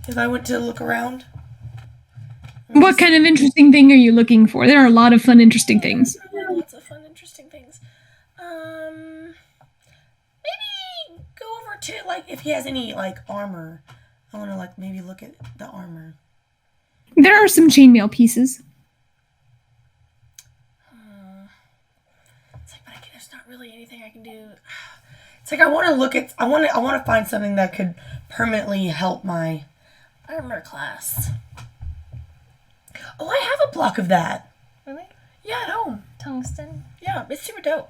If I went to look around? What kind of interesting thing are you looking for? There are a lot of fun, interesting things. Lots of fun, interesting things. Maybe go over to, like, If he has any, like, armor. I want to, like, maybe look at the armor. There are some chainmail pieces. It's like, but there's not really anything I can do. It's like I want to look at. I want to find something that could permanently help my Armor class. Oh, I have a block of that. Really? Yeah, at home. Tungsten? Yeah, it's super dope.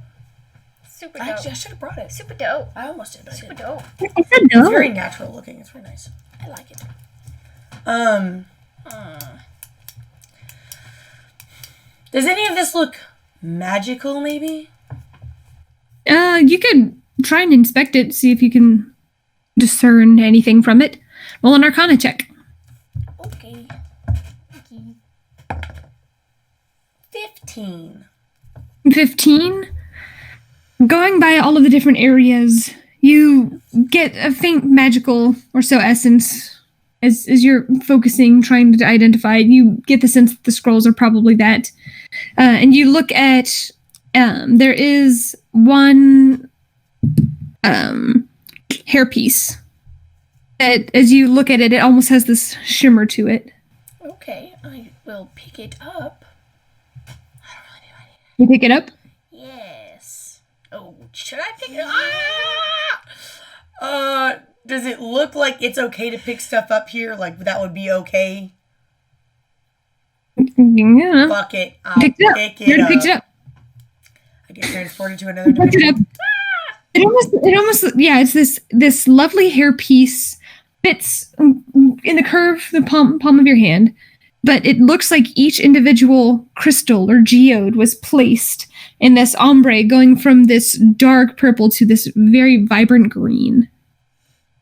Super dope. Actually, I should have brought it. Super dope. I almost did, but I Super didn't. dope. It's very natural looking. It's very nice. I like it. Does any of this look magical? Maybe. You could try and inspect it, see if you can discern anything from it. Roll an Arcana check. Okay. 15. 15. Going by all of the different areas, you get a faint magical or so essence as you're focusing, trying to identify it. You get the sense that the scrolls are probably that. And you look at, there is one hairpiece that, as you look at it, it almost has this shimmer to it. Okay, I will pick it up. You pick it up? Yes. Oh, should I pick it up? Does it look like it's okay to pick stuff up here? Like that would be okay? Yeah. Fuck it. I'll Picked it up. pick You it up. picked it up. I get transported to another Picked it up. dimension. It almost, yeah, it's this lovely hair piece, fits in the curve, the palm of your hand, but it looks like each individual crystal or geode was placed in this ombre, going from this dark purple to this very vibrant green,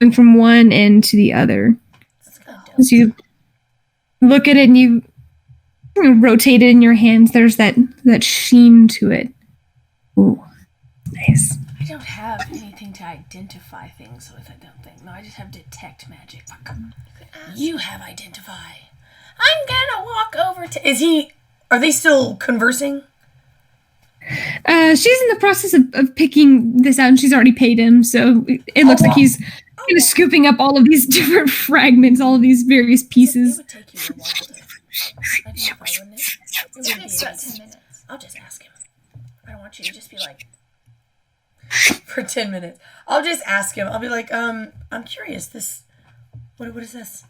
going from one end to the other. As you look at it and you rotate it in your hands, there's that sheen to it. Ooh, nice. I don't have anything to identify things with, I don't think. No, I just have detect magic. You have identify. I'm gonna walk over to... Are they still conversing? She's in the process of picking this out, and she's already paid him, so it looks like he's kind of scooping up all of these different fragments, all of these various pieces. It would take you a while to identify, wouldn't it? It would be It's about 10 easy. minutes. I'll just ask him. I don't want you to just be like... For 10 minutes. I'll just ask him. I'll be like, I'm curious. What is this?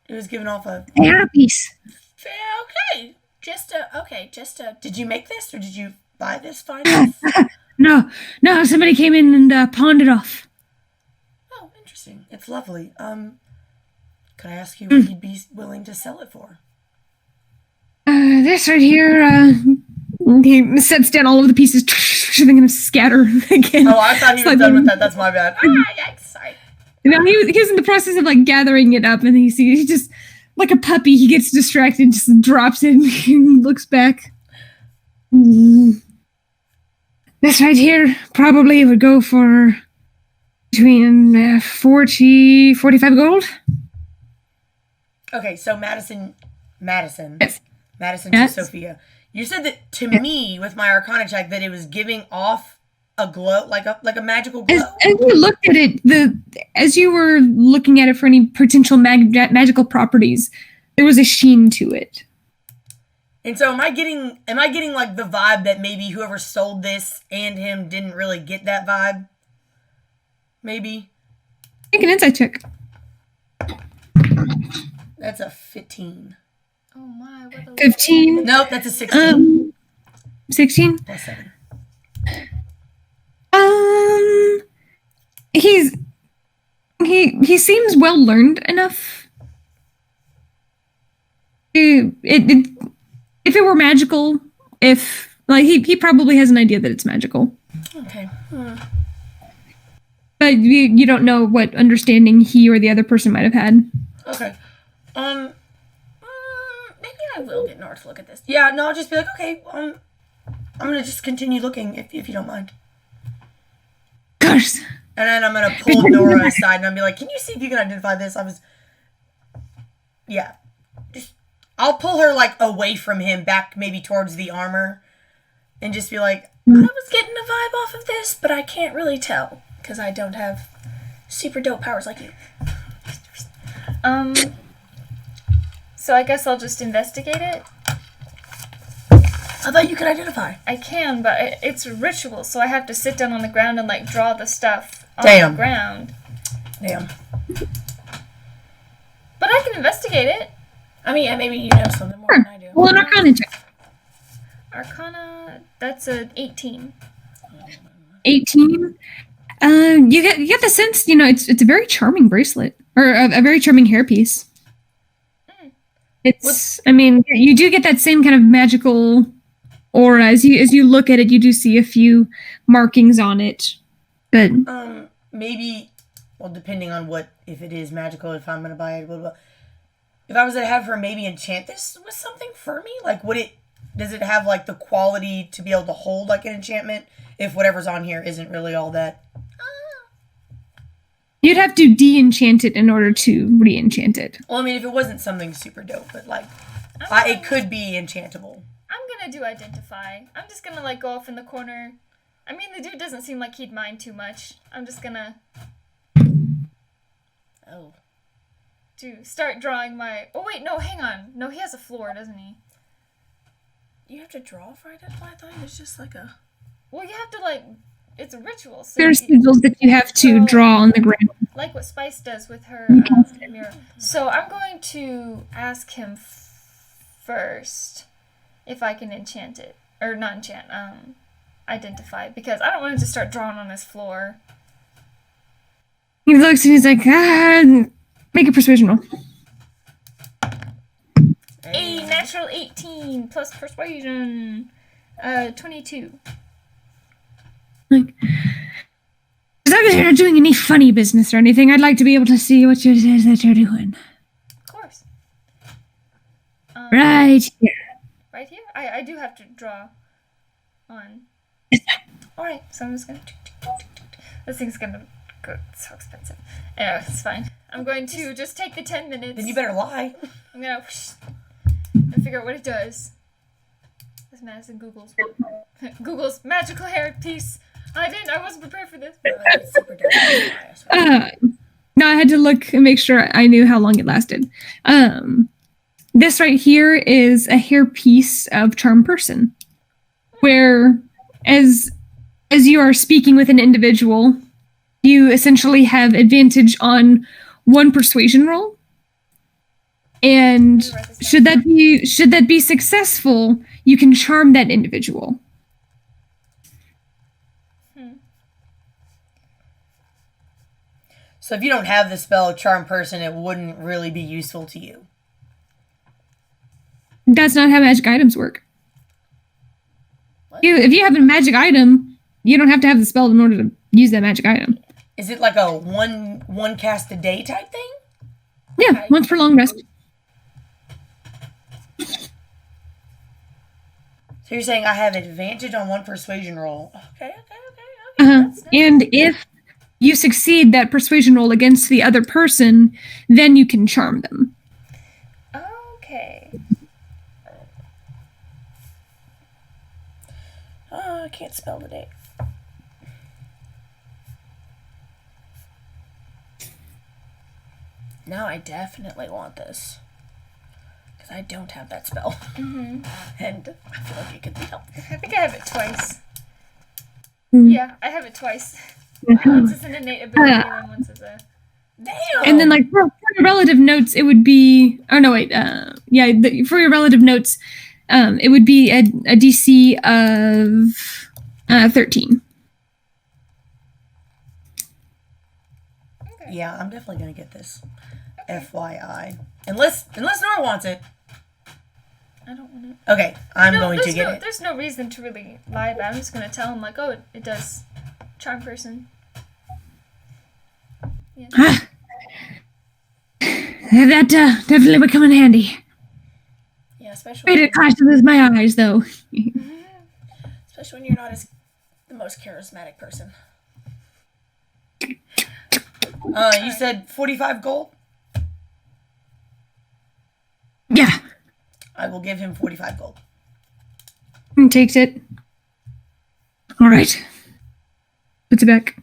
It was given off a... Hairpiece. Okay. Just a... Did you make this, or did you buy this? Find this? No, somebody came in and pawned it off. Oh, interesting. It's lovely. Could I ask you what you'd be willing to sell it for? This right here, he sets down all of the pieces. They're going to scatter again. Oh, I thought he was done with that. That's my bad. Yikes, sorry. No, he was in the process of like gathering it up, and he just, like a puppy, he gets distracted and just drops it and looks back. This right here probably would go for between 40, 45 gold. Okay, so Madison. Yes. Madison Yes. to Sophia. You said that to me with my Arcana check that it was giving off a glow, like a magical glow. As you looked at it, as you were looking at it for any potential magical properties, there was a sheen to it. And so am I getting like the vibe that maybe whoever sold this and him didn't really get that vibe? Maybe. Make an insight check. That's a 15. Oh my, what a 15. Nope, that's a 16. 16. Plus 7. He seems well learned enough. If it were magical, he probably has an idea that it's magical. Okay. But you don't know what understanding he or the other person might have had. Okay. Maybe I will get Nora to look at this. Yeah, no, I'll just be like, okay, I'm gonna just continue looking if you don't mind. Of course. And then I'm gonna pull Nora aside and I'll be like, can you see if you can identify this? Yeah. I'll pull her like away from him, back maybe towards the armor, and just be like, I was getting a vibe off of this, but I can't really tell because I don't have super dope powers like you. So I guess I'll just investigate it. I thought you could identify. I can, but it's a ritual, so I have to sit down on the ground and like draw the stuff on Damn. the ground. damn. But I can investigate it. I mean, yeah, maybe you know something more than I do. Well, an Arcana check. Arcana, that's an 18. 18. You get the sense, it's a very charming bracelet or a very charming hairpiece. You do get that same kind of magical aura as you look at it. You do see a few markings on it, but Maybe, well, depending on if it is magical, if I'm gonna buy it, blah, blah, blah. If I was to have her maybe enchant this with something for me, like does it have like the quality to be able to hold like an enchantment if whatever's on here isn't really all that? You'd have to de-enchant it in order to re-enchant it. Well, I mean, if it wasn't something super dope, but like, it could be enchantable. I'm gonna do identify. I'm just gonna like go off in the corner. I mean, the dude doesn't seem like he'd mind too much. I'm just gonna start drawing my... Oh wait, no, hang on. No, he has a floor, doesn't he? You have to draw for identify? I thought it was just like a... Well, you have to like... It's a ritual. So There's sigils that you have to draw on the ground. Like what Spice does with her mirror. So I'm going to ask him first if I can enchant it. Or not enchant, identify. Because I don't want him to start drawing on his floor. He looks and he's like, make a persuasion roll. A natural 18 plus persuasion. 22. Like, as long as you're not doing any funny business or anything, I'd like to be able to see what it is that you're doing. Of course. Right here. Right here? I do have to draw on. Alright, so I'm just gonna... This thing's gonna go... It's so expensive. Anyway, it's fine. I'm going to just take the 10 minutes. Then you better lie. I'm gonna... and figure out what it does. This Madison Google's... Google's magical hair piece. I wasn't prepared for this. No, I had to look and make sure I knew how long it lasted. This right here is a hair piece of Charm Person, where as you are speaking with an individual, you essentially have advantage on one persuasion roll, and should that be successful, you can charm that individual. So if you don't have the spell Charm Person, it wouldn't really be useful to you. That's not how magic items work. If you have a magic item, you don't have to have the spell in order to use that magic item. Is it like a one cast a day type thing? Yeah, Okay. once per long rest. So you're saying I have advantage on one persuasion roll. Okay. Nice. And if you succeed that persuasion roll against the other person, then you can charm them. Okay. Oh, I can't spell today. Now I definitely want this. Because I don't have that spell. Mm-hmm. And I feel like it could be helpful. I think I have it twice. Yeah, I have it twice. Once as an innate ability and once as a... Damn! And then, like, for your relative notes, it would be... Oh, no, wait. For your relative notes, it would be a DC of 13. Okay. Yeah, I'm definitely going to get this. Okay. FYI. Unless Nora wants it. I don't want it. Okay, I'm going to get it. There's no reason to really lie about it. I'm just going to tell him, like, oh, it does Charm Person. Ah. That definitely would come in handy. Yeah, Wait, it clashes with my eyes, though. especially when you're not the most charismatic person. You said 45 gold? Yeah. I will give him 45 gold. He takes it. All right. Puts it back.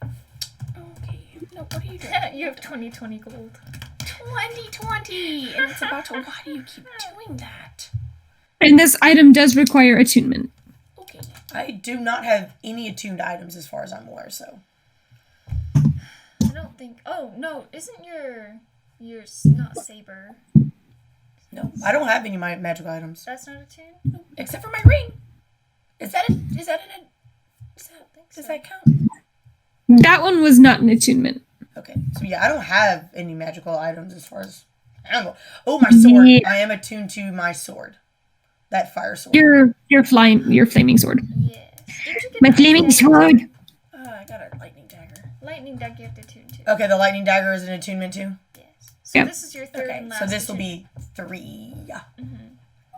Okay. No, what are you doing? You have 20 gold. 2020! And it's about to. Why do you keep doing that? And this item does require attunement. Okay. I do not have any attuned items as far as I'm aware, so. I don't think. Oh no, isn't your not saber? No, I don't have any magical items. That's not attuned. Nope. Except for my ring. Does that count? That one was not an attunement. Okay, so yeah, I don't have any magical items as far as. I don't know. Oh, my sword. Yeah. I am attuned to my sword. That fire sword. Your flaming sword. Yes. Did you get My that? flaming sword. I got a lightning dagger. Lightning dagger you have to attune to. Okay, the lightning dagger is an attunement too. Yes. So Yep. this is your third Okay, and last. so this will attunement. be 3. Yeah.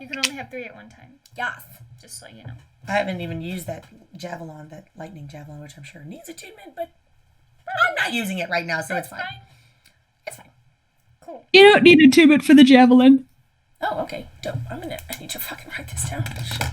You can only have 3 at one time. Yes. Just so you know. I haven't even used that javelin, that lightning javelin, which I'm sure needs attunement, but I'm not using it right now, so it's fine. It's fine. Cool. You don't need attunement for the javelin. Oh, okay. Dope. I need to fucking write this down. Shit.